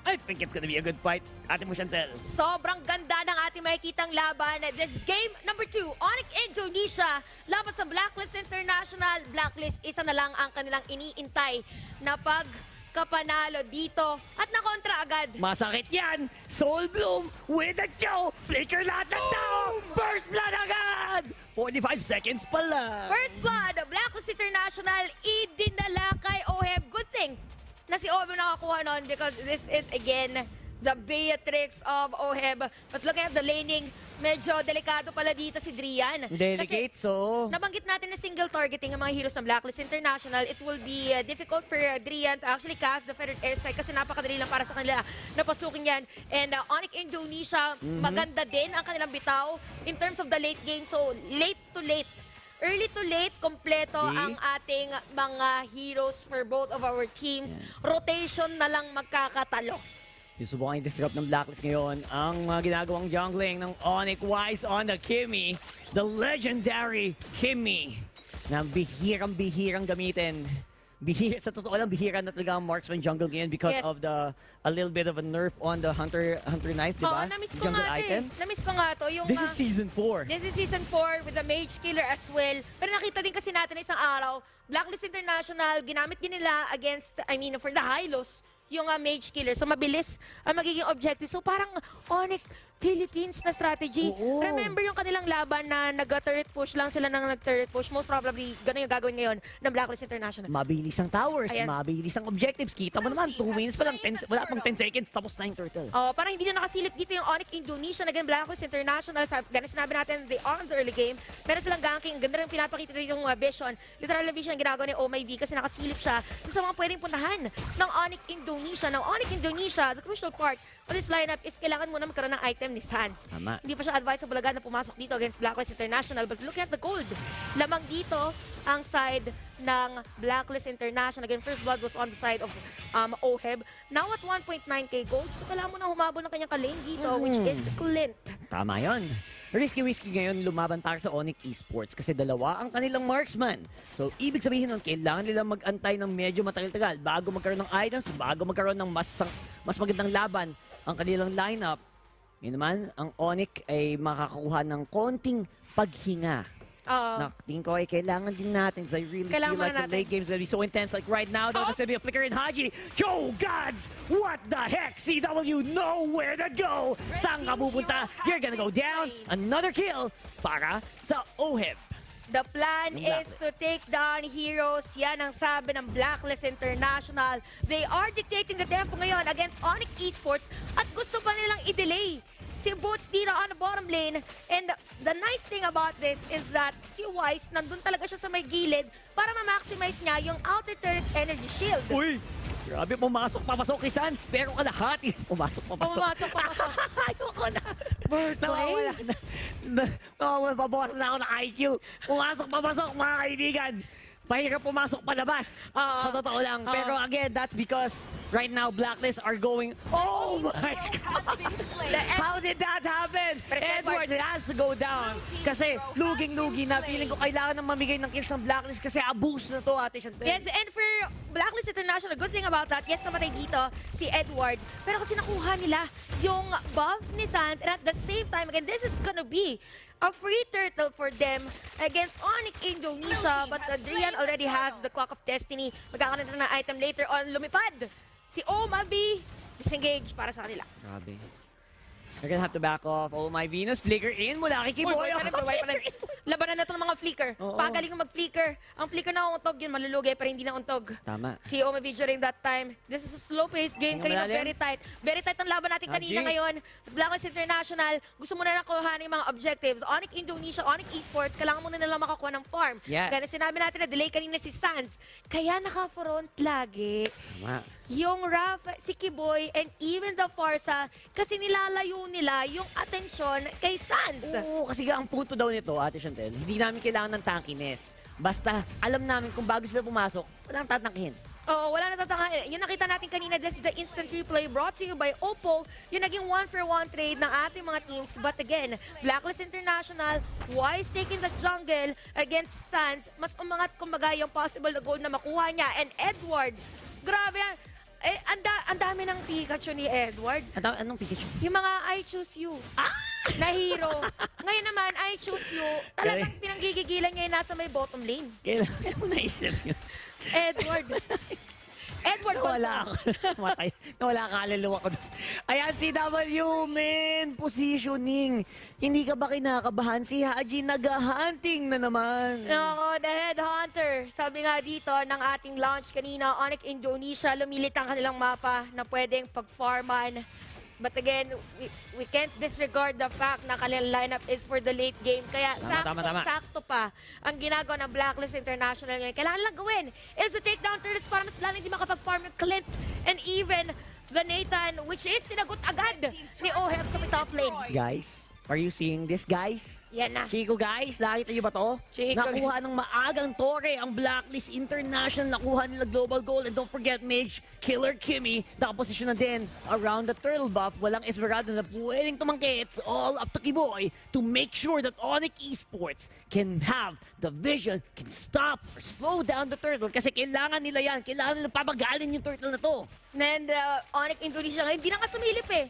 I think it's gonna be a good fight. Ate mo, Chantel. Sobrang ganda ng ating makikitang laban. This is game number 2, Onic Indonesia laban sa Blacklist International. Blacklist, isa na lang ang kanilang iniintay na pagkapanalo dito at nakontra agad. Masakit yan! Soul Bloom with a Cho! Flicker lahat ng tao! First blood agad! 45 seconds pala! First blood, Blacklist International, idinala kay Oheb. Good thing na si Oheb nakakuha nun because this is again the Beatrix of Oheb. But looking at the laning, medyo delikado pala dito si Drian. Delicate, so nabanggit natin na single targeting ang mga heroes ng Blacklist International. It will be difficult for Drian to actually cast the feathered airstrike kasi napakadali lang para sa kanila napasukin yan. And Onic Indonesia, maganda din ang kanilang bitaw in terms of the late game. So late to late. Early to late, kompleto ang ating mga heroes for both of our teams. Rotation na lang magkakatalo. Susubukan i-disrupt ng Blacklist ngayon ang mga ginagawang jungling ng Onic Wise on the Kimmy. The legendary Kimmy na bihirang gamitin. Sa totoo lang, bihira na talaga ang marksman jungle ngayon because of a little bit of a nerf on the hunter knife, di ba? Na-miss ko nga item. Na-miss ko nga to. This is Season 4. This is Season 4 with the Mage Killer as well. Pero nakita din kasi natin isang araw, Blacklist International, ginamit din nila against, for the high-lows, yung Mage Killer. So mabilis ang magiging objective. So parang Onic Philippines na strategy. Remember yung kanilang laban na nag-turret push lang sila ng nag-turret push. Most probably, ganun yung gagawin ngayon ng Blacklist International. Mabilis ang towers, mabilis ang objectives. Kita mo naman, 2 minutes pa lang, wala pang 10 seconds, tapos na yung turtle. Parang hindi na nakasilip dito yung Onic Indonesia. Again, Blacklist International, ganun sinabi natin, they are on the early game. Meron silang ganking, ganda rin pinapakita dito yung vision. Literal vision ang ginagawa ni Oh My V kasi nakasilip siya sa mga pwedeng puntahan ng Onic Indonesia. Ng Onic Indonesia, the crucial part of this lineup is kailangan muna magkaroon ng item ni Sans. Tama. Hindi pa siya advisable agad na pumasok dito against Blacklist International. But look at the gold. Lamang dito ang side ng Blacklist International. Again, first blood was on the side of Oheb. Now at 1.9k gold, so kailangan mo na humabol ng kanyang kalane dito, which is Clint. Tama yun. Risky ngayon lumaban para sa Onic Esports kasi dalawa ang kanilang marksman. So, ibig sabihin nun, kailangan nilang mag-antay ng medyo matagal-tagal bago magkaroon ng items, bago magkaroon ng mas magandang laban ang kanilang lineup. Yun naman, ang Onic ay makakakuha ng konting paghinga. Tingin ko ay kailangan din natin because I really feel like the late games will be so intense. Like right now, there's going to be a flicker in Haji. Yo, gods! What the heck? CW, know where to go! Saan ka pupunta? You're gonna go down. Another kill para sa Oheb. The plan is to take down heroes. Yan ang sabi ng Blacklist International. They are dictating the tempo ngayon against Onic Esports at gusto pa nilang i-delay si Boots dito on the bottom lane. And the nice thing about this is that si Wise, nandun talaga siya sa may gilid para ma-maximize niya yung outer turret energy shield. Uy! Grabe, pumasok kay Sans. Pero kalahati. Pumasok. Ayoko na. Nawawala na. Pabawas na ako ng IQ. Pumasok, mga kaibigan. Mahirap pumasok palabas. Sa totoo lang. Pero again, that's because right now Blacklist are going, oh my God! How did that happen? Edward has to go down. Kasi luging-lugi na. Feeling ko kailangan ng mamigay ng kills ng Blacklist kasi abuse na to, Ate Chantel. Yes, and for Blacklist International, good thing about that, yes, namatay dito si Edward. Pero kasi nakuha nila yung buff ni Sans, and at the same time, again, this is gonna be a free turtle for them against Onic Indonesia. But Adrian already has the Clock of Destiny. Magkakaroon na ng item later on. Lumipad si Omabi. Disengage para sa kanila. Grabe. They're gonna have to back off. Oh my Venus, flicker in mula kay Kiboy. Labanan na ito ng mga flicker. Pagaling mag-flicker. Ang flicker na untog yun, malulugay pero hindi na untog. Tama. Si Omavi during that time. This is a slow-paced game. Kanina very tight. Very tight ang laban natin kanina ngayon. Blacklist International, gusto muna nakuha ng mga objectives. Onic Indonesia, Onic Esports, kailangan muna nila makakuha ng farm. Yes. Gana sinabi natin na delay kanina si Sans. Kaya naka-front lagi. Tama. Yung Raph, si Kiboy, and even the Forza, kasi nilalayo nila yung atensyon kay Sans. Oo, kasi ang punto daw nito, Ate Chantel, hindi namin kailangan ng tankiness. Basta alam namin kung bago sila pumasok, walang tatangkihin. Oo, wala na tatanga. Yung nakita natin kanina, this is the instant replay brought to you by Oppo. Yung naging 1-for-1 trade ng ating mga teams. But again, Blacklist International, wise taking the jungle against Sans. Mas umangat kumbaga yung possible na goal na makuha niya. And Edward, grabe yan. Eh, ang dami ng Pikachu ni Edward. Anong Pikachu? Yung mga I choose you. Na hero. Ngayon naman, I choose you. Talagang pinanggigigilan niya yung nasa may bottom lane. Kailan mo naisip yun? Edward. Edward, wala ako. Matay. Wala kaluluwa ko. Ayan, si W, man. Positioning. Hindi ka ba kinakabahan? Si Haji nag-hunting na naman. No, the headhunter. Sabi nga dito ng ating launch kanina, Onic Indonesia, lumilit ang kanilang mapa na pwedeng pag-farman. But again, we can't disregard the fact na kanilang lineup is for the late game. Kaya sakto pa ang ginagawa ng Blacklist International ngayon. Kailangan lang gawin is to take down turrets para mas lalo hindi makapag-farm yung Clint and even the Nathan, which is sinagot agad ni Oheb sa top lane. Guys, are you seeing this, guys? Yan na. Chico, guys, nakita niyo ba to? Chico. Nakuha ng maagang tore ang Blacklist International. Nakuha nila global goal. And don't forget, Mage, Killer Kimmy, nakaposisyon na din around the turtle buff. Walang Esmeralda na pwedeng tumangki. It's all up to Kiboy to make sure that Onic Esports can have the vision, can stop or slow down the turtle. Kasi kailangan nila yan. Kailangan nila papagalin yung turtle na to. And Onic Indonesia, hindi na nga sumilip eh.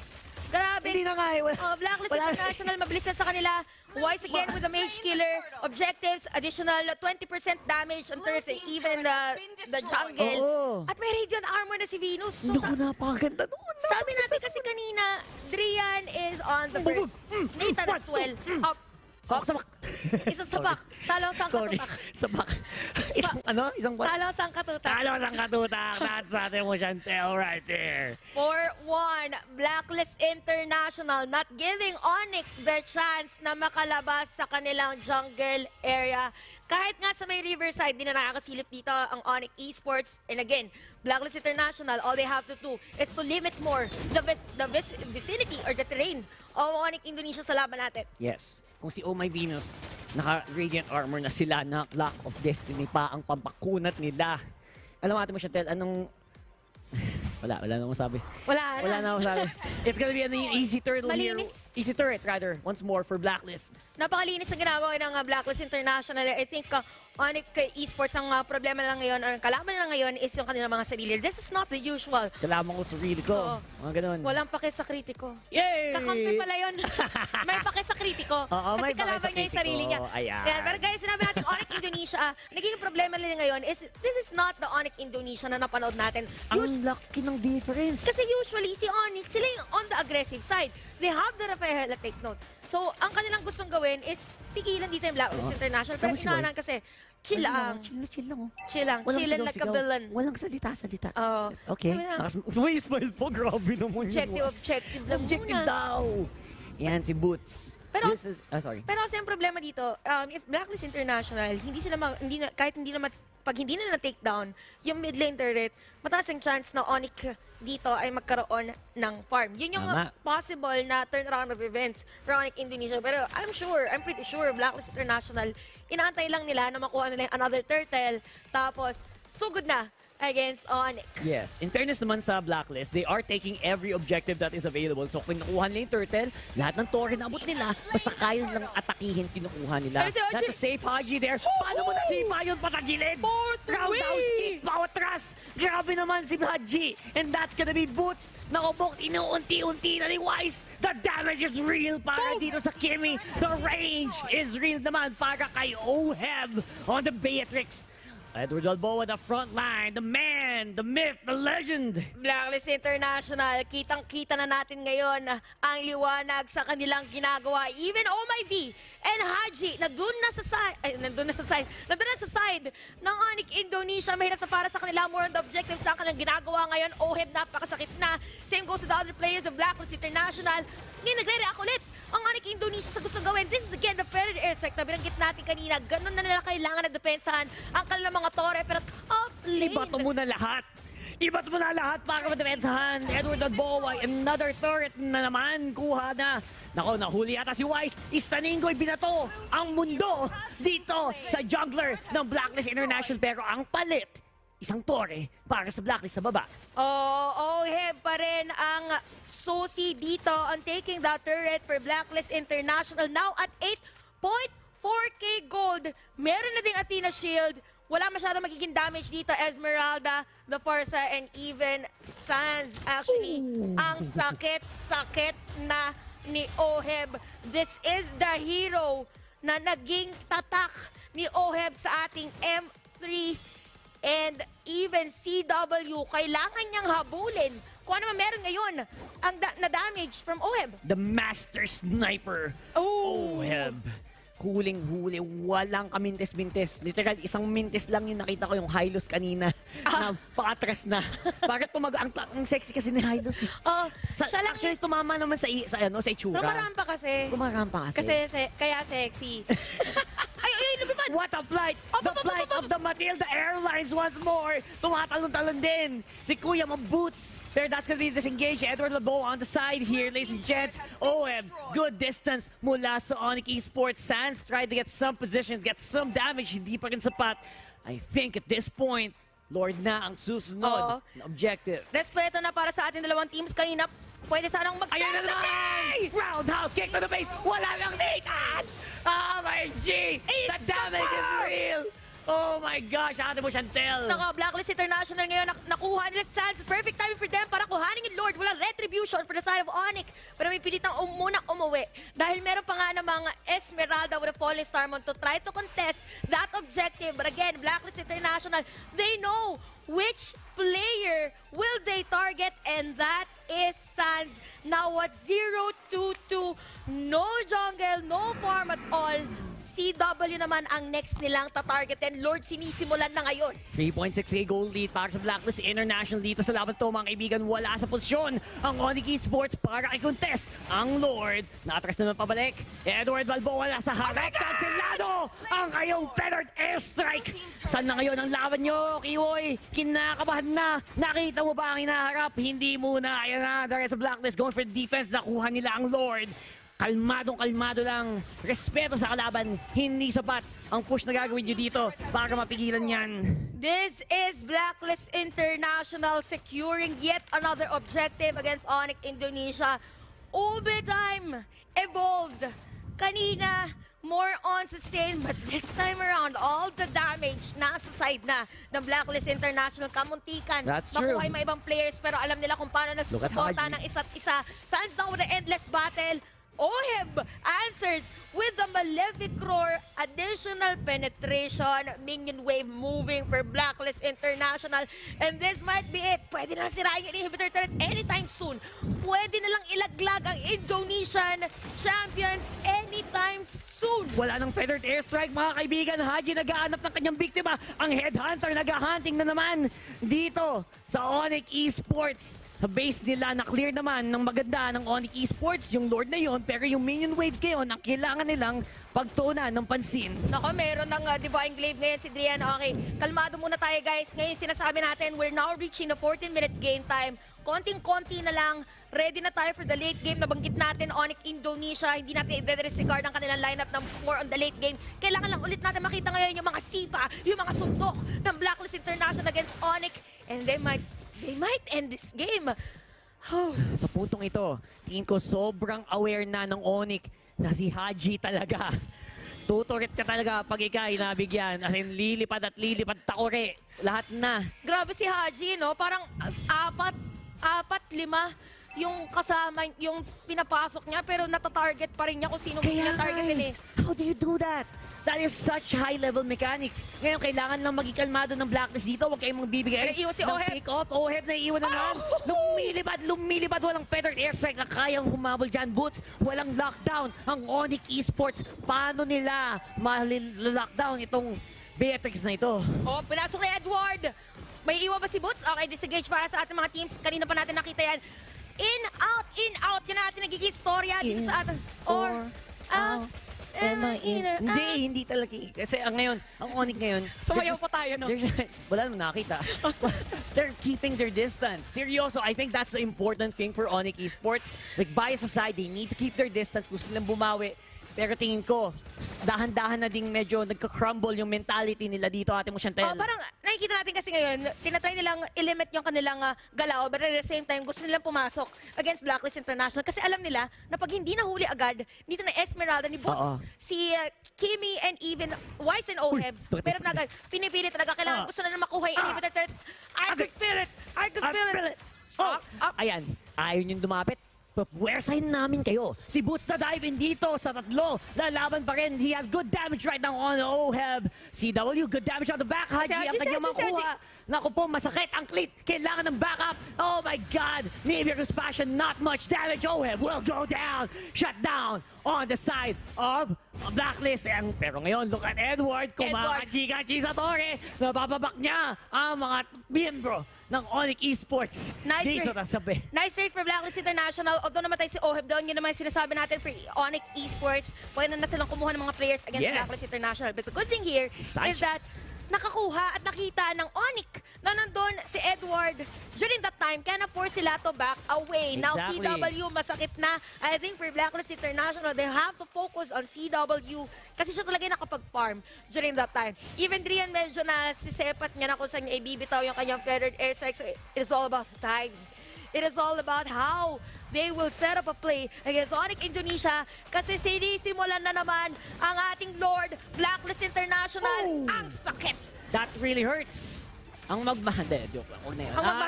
Grabe. Hindi na nga eh. Blacklist International, mabilis na sa kanila. Wise again with the Mage Killer. Objectives, additional 20% damage on turrets and even the jungle. At may Radiant Armor na si Venus. So, napakaganda doon. Sabi natin kasi kanina, Drian is on the first. Nathan as well. Up. Sabak. Isang sabak. Talong sang katutak. Sabak. Isang what? Talong sang katutak. Talong sang katutak. That's atin mo, Chantel, right there. 4-1. Blacklist International not giving Onyx the chance na makalabas sa kanilang jungle area. Kahit nga sa may Riverside, di na nakakasilip dito ang Onic Esports. And again, Blacklist International, all they have to do is to limit more the vicinity or the terrain of Onic Indonesia sa laban natin. Yes. Kung si Oh My Venus, naka-Radiant Armor na sila, na Clock of Destiny pa ang pampakunat nila. Alam mo Chantel, anong... wala na masabi. Wala na masabi. It's gonna be an easy turtle Malinis. here. Easy turret, rather, once more for Blacklist. Napakalinis ang ginagawa ng Blacklist International. I think Onic Esports ang problema lang ngayon or kalaban lang ngayon is yung kanilang mga sarili. This is not the usual. Kalaban ko sarili ko. Mga ganun. Walang pake sa kritiko. Yay! Kakampi pala yun. May pake sa kritiko. Kasi kalaban niya yung sarili niya. Ayan. Pero guys, sinabi natin Onic Indonesia, naging problema nila ngayon is this is not the Onic Indonesia na napanood natin. Ang laki ng difference. Kasi usually si Onic, sila yung on the aggressive side. They have the Rafaela take note. So, ang kanilang gustong gawin is pigilan dito yung Blacklist International. Pero inahanan kasi, chill lang. Chill lang. Chill lang. Chillan like a villain. Walang salita. Okay. May smile po. Grabe naman yun. Objective lang Objective muna. daw. Yan, si Boots. Pero, sorry. Pero kasi ang problema dito, if Blacklist International, kahit hindi na pag hindi na na-take down yung mid lane turret, mataas ang chance na Onic dito ay magkaroon ng farm. Yun yung possible na turnaround of events for Onic Indonesia. Pero I'm pretty sure Blacklist International, inaantay lang nila na makuha nila another turtle, tapos sugod na against Onic. Yes. In fairness naman sa Blacklist, they are taking every objective that is available. So kung nakuha nila yung turtle, lahat ng torre na abot nila, basta kaya nilang atakihin, kinukuha nila. That's a safe Haji there. Paano mo nasipa yun patagilid? Roundhouse kick, pawatras. Grabe naman si Haji. And that's gonna be Boots. Nakubok, inuunti-unti na ni Wise. The damage is real para dito sa Kimmy. The range is real naman para kay Oheb on the Beatrix. Edward Balboa, the front line, the man, the myth, the legend. Blacklist International, kitang-kita na natin ngayon ang liwanag sa kanilang ginagawa. Even Oh My V and Haji, nandun na sa side ng Onic Indonesia. Mahirap na para sa kanila, more on the objectives sa kanilang ginagawa ngayon. Oheb, napakasakit na. Same goes to the other players of Blacklist International. Hindi nagre-react ulit ang Onic Indonesia sa gustong gawin. This is again the Predator airstrike na binanggit natin kanina. Ganun na nila kailangan na depensahan ang kanilang mga tore. Pero top lane. Ibato mo na lahat. Ibato mo na lahat para madepensahan. Edward Balboa, another turret na naman. Kuha na. Nako, nahuli yata si Wise. Istaninggo'y binato ang mundo dito sa jungler ng Blacklist International. Pero ang palit, isang tore para sa Blacklist sa baba. Oheb pa rin ang susi dito on taking the turret for Blacklist International. Now at 8.4k gold. Meron na ding Athena Shield. Wala masyadong magiging damage dito. Esmeralda, the Forza, and even Sans. Actually, ang sakit na ni Oheb. This is the hero na naging tatak ni Oheb sa ating M3 and even CW. Kailangan niyang habulin kung ano man meron ngayon ang na-damage from Oheb. The Master Sniper, Oheb. Huling-huli, walang kamintes-mintes. Literal, isang mintes lang yung nakita ko yung Hylos kanina. Na pakatras na. Bakit ang sexy kasi ni Hylos. Actually, tumama naman sa itsura. Rumarampa kasi. Kaya sexy. Ay, lumipad! What a flight! The flight of the Matilda Airlines once more! Tumatalon-talon din si Kuya Maboots. Pero that's gonna be disengaged. Edward Balboa on the side here, ladies and gents. Oheb, good distance mula sa Onic Esports. Sans tried to get some position, get some damage. Hindi pa rin sapat. I think at this point, Lord na ang susunod na objective. Respeto na para sa ating dalawang teams kanina. Pwede sanang mag-set. Ayan na naman! Roundhouse kick to the face! Wala lang Nathan! Oh my G! The damage is real! Oh my gosh! Ate mo Chantel! Naka, Blacklist International ngayon, nakuha nila Sans. Perfect timing for them para kuhanin yung Lord. Walang retribution for the side of Onic. Pero may pilitang munang umuwi. Dahil meron pa nga ng mga Esmeralda with a Falling Starmon to try to contest that objective. But again, Blacklist International, they know which player will they target, and that is Sans. Now at 0-2-2, no jungle, no farm at all. CW naman ang next nilang tatargetin. Lord, sinisimulan na ngayon. 3.6k gold lead para sa Blacklist International dito sa laban to, mga kaibigan. Wala sa posisyon ang Onic Esports para i-contest ang Lord. Nakatras naman pabalik. Edward Balboa na sa harap. Cancelado ang kayong feathered airstrike. Saan na ngayon ang laban nyo, Kiwoy? Kinakabahan na. Nakita mo ba ang hinaharap? Hindi muna. Ayan na, the rest of Blacklist going for defense. Nakuha nila ang Lord. Kalmadong-kalmado lang. Respeto sa kalaban. Hindi sapat ang push na gagawin nyo dito para mapigilan yan. This is Blacklist International securing yet another objective against Onic Indonesia. Overtime evolved. Kanina, more on sustain, but this time around, all the damage nasa side na ng Blacklist International. Kamuntikan. That's true. Makuha yung mga ibang players, pero alam nila kung paano nasusuporta ng isa't isa. Sans now with the endless battle. Oheb answers with the Malefic Roar, additional penetration, minion wave moving for Blacklist International. And this might be it. Pwede na sirain yung inhibitor turret anytime soon. Pwede na lang ilaglag ang Indonesian champions anytime soon. Wala nang feathered airstrike, mga kaibigan. Haji nag-aanap ng kanyang biktima. Ang headhunter nag-hunting na naman dito sa Onic Esports. Sa base nila, na-clear naman ng maganda ng Onic Esports yung Lord na yon, pero yung minion waves ngayon, ang kailangan nilang pagtuunan ng pansin. Nako, meron ng Divine Glaive ngayon si Drian. Okay, kalmado muna tayo guys. Ngayon sinasabi natin, we're now reaching the 14-minute game time. Konting-konti na lang. Ready na tayo for the late game. Nabanggit natin, Onic Indonesia. Hindi natin i-disregard ang kanilang lineup ng more on the late game. Kailangan lang ulit natin makita ngayon yung mga sipa, yung mga sundok ng Blacklist International against Onic. And they might end this game. Sa puntong ito, tingin ko sobrang aware na ng Onic na si Haji talaga. Tuturit ka talaga pag ikay nabigyan. As in, lilipad at lilipad, takore. Lahat na. Grabe si Haji, no? Parang apat, lima yung kasama, yung pinapasok niya, pero natatarget pa rin niya kung sino gusto niya targetin eh. How do you do that? That is such high-level mechanics. Ngayon, kailangan lang maging kalmado ng Blacklist dito. Huwag kayong magbibigay Naiiwan si ng Oheb. pick-off. Oheb na iiwan na naman. Lumilipad. Walang feathered airstrike na kayang humabol dyan. Boots, walang lockdown. Ang Onic Esports, paano nila lockdown itong Beatrix na ito? Oh, pinasok ni Edward. May iwan ba si Boots? Okay, disengage para sa ating mga teams. Kanina pa natin nakita yan. In, out. Yan natin nagiging storya dito sa atin. Or, out. Hindi talaga. Kasi ngayon, ang Onic ngayon... Sumayaw pa tayo, no? Wala naman nakita. They're keeping their distance. Seryoso, I think that's the important thing for Onic Esports. Like, bias aside, they need to keep their distance. Gusto nilang bumawi. Pero tingin ko, dahan-dahan na ding medyo nagka-crumble yung mentality nila dito, Ate mo Chantel. Parang nakikita natin kasi ngayon, tinatry nilang i-limit yung kanilang galaw, but at the same time, gusto nilang pumasok against Blacklist International kasi alam nila na pag hindi nahuli agad, dito na Esmeralda ni Boots, si Kimi and even Wise and Oheb, pero agad, pinipili talaga, kailangan gusto na makuha yung inhibitor threat. I could feel it! I could feel it! Ayan, ayaw niyong dumapit. Pwersahin namin kayo. Si Boots na dive in dito sa tatlo. Lalaban pa rin. He has good damage right now on Oheb. CW, good damage on the back. Haji ang kanyang makuha. Naku po, masakit ang cleat. Kailangan ng backup. Oh my God. Nibirus Passion, not much damage. Oheb will go down. Shut down on the side of Blacklist. Pero ngayon, look at Edward. Kumakachi-kachi sa torre. Nabababak niya ang mga miyembro ng Onic Esports. Nice trade for Blacklist International. Although namatay si Oheb doon, yun naman yung sinasabi natin for Onic Esports. Pwede na silang kumuha ng mga players against Blacklist International. But the good thing here is that nakakuha at nakita ng Onic na nandun si Edward during that time, kaya na-force sila to back away. Now, CW, masakit na. I think for Blacklist International, they have to focus on CW kasi siya talaga nakapag-farm during that time. Even Drian, medyo na sisepat niya na kung saan niya ibibitaw yung kanyang feathered airstrike. So it's all about time. It is all about how they will set up a play against Onic Indonesia kasi sinisimulan na naman ang ating Lord Blacklist International. Ang sakit! That really hurts. Ang magmahal. Joke lang.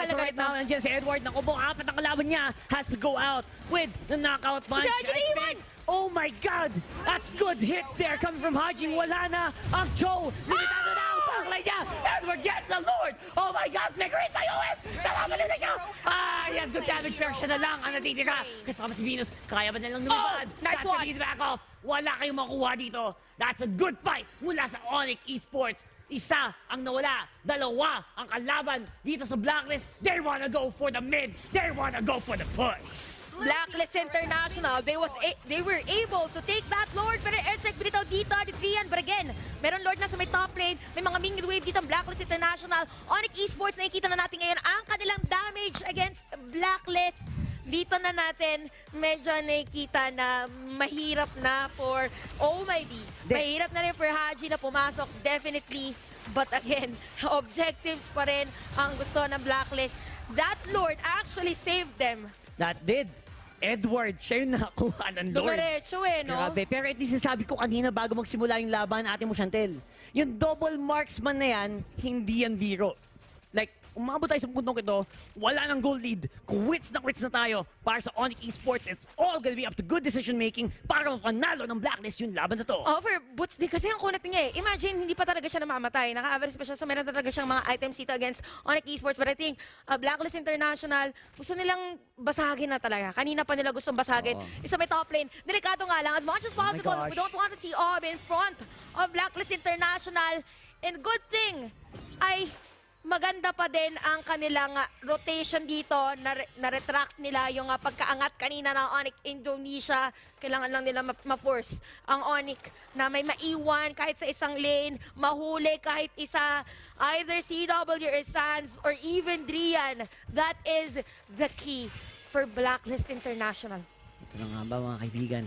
So right now, nandiyan si Edward. Naku po, apat ang kalaban niya has to go out with the knockout punch. Oh my God! That's good hits there coming from Haji. Wala na ang Joe. Limitado na ang paklay niya. Edward gets the Lord. Oh my God! Flickering by OM. Nakabalin na siya. Yes, good damage. Pero siya na lang ang natitira. Kasama si Venus. Kaya ba nilang lumipad? Nice one. That's the back off. Wala kayong makuha dito. That's a good fight mula sa Onic Esports. Isa ang nawala, dalawa ang kalaban dito sa Blacklist. They wanna go for the mid. They wanna go for the push. Blacklist International, they were able to take that Lord, pero airstrike binitaw dito ni Trian. But again, meron Lord na sa may top lane, may mga minion wave dito ang Blacklist International. Onic Esports, nakikita na natin ngayon ang kanilang damage against Blacklist. Dito na natin medyo nakikita na mahirap na for OMIB. Mahirap na rin for Haji na pumasok, definitely. But again, objectives pa rin ang gusto ng Blacklist. That Lord actually saved them. That did. Edward, siya yung nakakuha ng Lord. Dumiretso no? Grabe. Pero at least sabi ko kanina bago magsimula yung laban, Ate mo Chantel, yung double marksman na yan, hindi yan biro. Like, umabot tayo sa puntong ito, wala nang goal lead. Quits na tayo para sa Onic Esports. It's all gonna be up to good decision making para mapanalo ng Blacklist yung laban na to. For Boots din kasi ang kunat niya eh. Imagine, hindi pa talaga siya namamatay. Naka-average pa siya, so meron talaga siyang mga items dito against Onic Esports. But I think Blacklist International, gusto nilang basagin na talaga. Kanina pa nila gustong basagin. Isa may top lane. Delikado nga lang, as much as possible. We don't want to see Ob in front of Blacklist International. And good thing, maganda pa din ang kanilang rotation dito. Na-retract nila yung pagkaangat kanina ng Onic Indonesia. Kailangan lang nila ma-force ang Onic na may maiwan kahit sa isang lane, mahuli kahit isa, either CW or Sands or even Drian. That is the key for Blacklist International. Ito na nga ba mga kaibigan?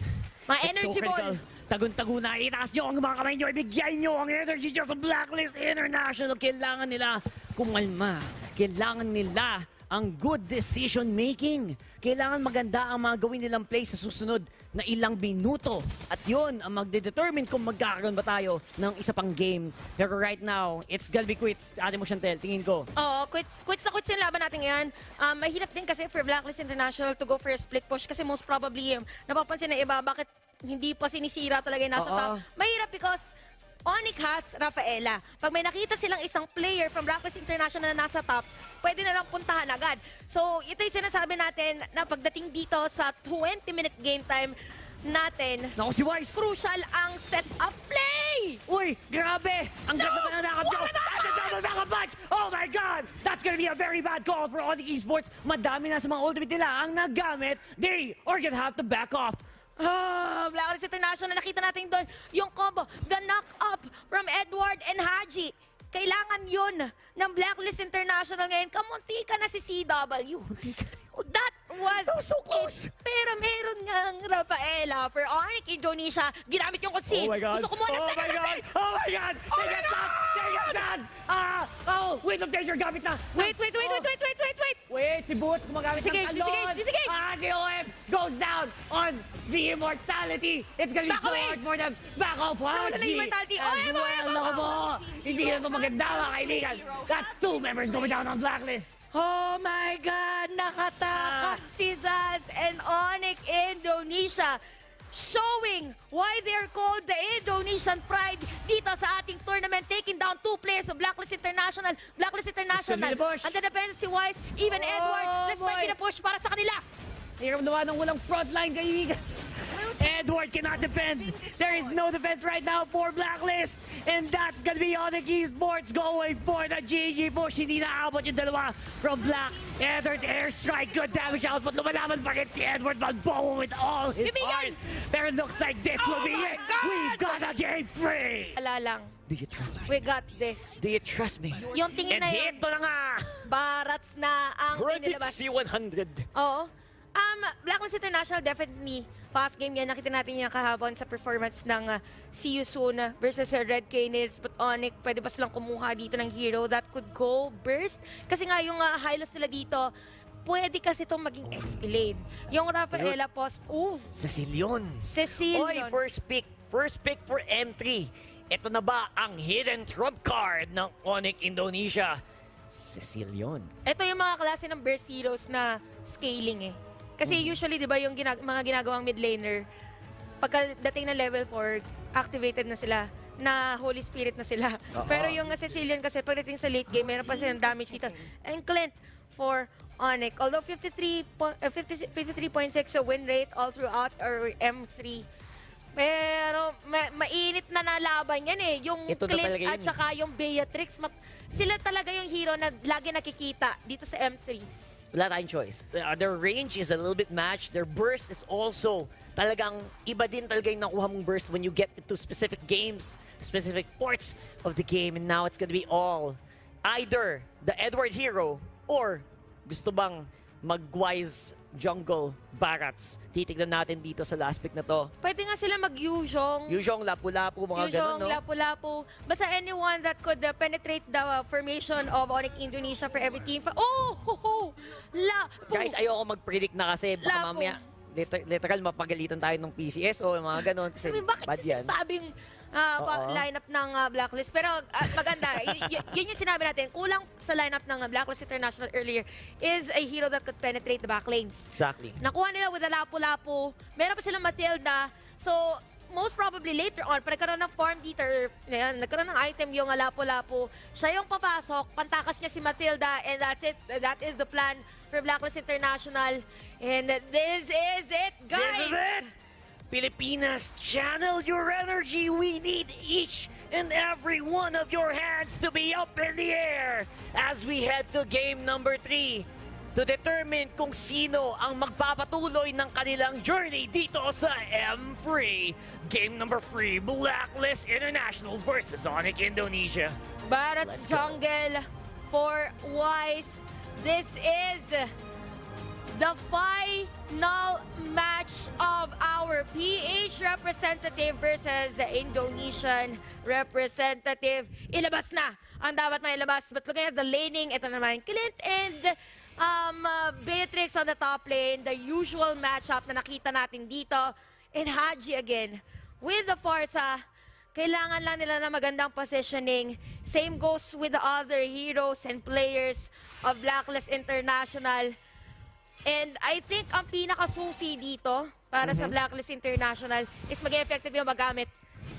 Mga energy ball. Tagun-tago na, itaas nyo ang mga kamay nyo, ibigay nyo ang energy nyo sa Blacklist International. Kailangan nila kumalma. Kailangan nila ang good decision making. Kailangan maganda ang mga gawin nilang play sa susunod na ilang minuto. At yun ang magdedetermine kung magkakaroon ba tayo ng isa pang game. Pero right now, it's gonna be quits. Ate mo, Chantel, tingin ko. Oo, quits na quits yung laban natin ngayon. Mahirap din kasi for Blacklist International to go for a split push kasi most probably napapansin na iba bakit hindi pa sinisira talaga yung nasa top. Mahirap because Onic has Rafaela. Pag may nakita silang isang player from Blacklist International na nasa top, pwede na lang puntahan agad. So, ito yung sinasabi natin na pagdating dito sa 20-minute game time natin, Naku, si Wise! crucial ang set-up play! Uy, grabe! Ang ganda pa ng nakap nyo! At ang double nakap punch! Oh my God! That's gonna be a very bad call for Onic Esports. Madami na sa mga ultimate nila ang nagamit. They are gonna have to back off. Blacklist International, nakita natin doon yung combo, the knock-up from Edward and Haji. Kailangan yun ng Blacklist International ngayon. Kamunti ka na si CW. That was so close. Pero meron ngang Rafaela for Onic Indonesia. Ginamit yung concede. Oh my God. Gusto ko muna sa God. Oh my God! They get shot! They get shot! Wait, look, there's your gamit na. Wait. Wait, si Boots gumagamit ng talon. Sige. Si OM goes down on the immortality. It's gonna be so hard for them. Back off, Wala na immortality. As well, loko mo. Hindi na ito maganda, mga kaibigan. That's 2 members going down on Blacklist. Oh my God! Nakatakas si Zaz and Onic Indonesia. Showing why they're called the Indonesian Pride dito sa ating tournament, taking down 2 players of Blacklist International. Blacklist International. Ang depensa si Wise, even Edward. Let's fight pinapush para sa kanila. Hirap naman ng walang frontline, kaibigan. Edward cannot defend. There is no defense right now for Blacklist. And that's gonna be Onic Esports going for the GG push. Hindi nakaabot yung dalawa from Black. Edward airstrike, good damage output. Lumalaman pa rin si Edward Balboa with all his heart. Pero it looks like this will be it. We've got a game free. Ala lang. Do you trust me? We got this. Do you trust me? Yung tingin na yun. And hito na nga. Barats na ang Verdict inilabas. C100. Oo. Blacklist International, definitely fast game yan. Nakita natin yan kahapon sa performance ng See You Soon versus Red Canids. But Onic, pwede ba silang kumuha dito ng hero that could go burst? Kasi nga yung high loss nila dito, pwede kasi itong maging XP lane. Yung Rafaela post, Cecilion. Oy, first pick for M3. Ito na ba ang hidden trump card ng Onic Indonesia? Cecilion. Ito yung mga klase ng burst heroes na scaling eh. Kasi usually, di ba, yung mga ginagawang mid laner, pagkadating ng level 4, activated na sila, na Holy Spirit na sila. Pero yung Cecilion kasi, pagdating sa late game, meron pa silang damage dito. And Clint for Onic. Although 53.6 win rate all throughout or M3, pero mainit na nalaban yan eh. Yung Clint at saka yung Beatrix, sila talaga yung hero na lagi nakikita dito sa M3. Wala tayong choice. Their range is a little bit matched. Their burst is also talagang iba din talaga yung nakuha mong burst when you get into specific games, specific parts of the game. And now it's gonna be all either the Edward hero or gusto bang mag-wise jungle barats. Titignan natin dito sa last pick na to. Pwede nga sila mag-Yuzhong. Yuzhong, Lapu-Lapu, mga ganun, no? Lapu-Lapu. Basta anyone that could penetrate the formation of Onic Indonesia for every team. Lapu! Guys, ayoko mag-predict na kasi baka mamaya literal mapagalitan tayo ng PCS o mga ganun. Kasi bakit bad yan. sabing lineup ng Blacklist? Pero maganda. Yun yung sinabi natin. Kulang sa lineup ng Blacklist International earlier is a hero that could penetrate the back lanes. Exactly. Nakuha nila with the Lapu-Lapu. Meron pa silang Matilda. So, most probably later on, pagkaroon ng farm beater, nagkaroon ng item yung Lapu-Lapu, siya yung papasok, pantakas niya si Matilda, and that's it. That is the plan for Blacklist International. And this is it, guys! This is it! Pilipinas, channel your energy. We need each and every one of your hands to be up in the air as we head to game number 3 to determine kung sino ang magpapatuloy ng kanilang journey dito sa M3. Game number 3, Blacklist International versus Onic Indonesia. Barats Jungle for Wise. This is the final match of our PH representative versus the Indonesian representative. Ilabas na ang dapat na ilabas. But looking at the laning, ito naman, Clint and Beatrix on the top lane, the usual matchup na nakita natin dito. And Haji again, with the Forza, kailangan lang nila na magandang positioning. Same goes with the other heroes and players of Blacklist International. And I think ang pinakasusi dito para sa Blacklist International is maging effective yung magamit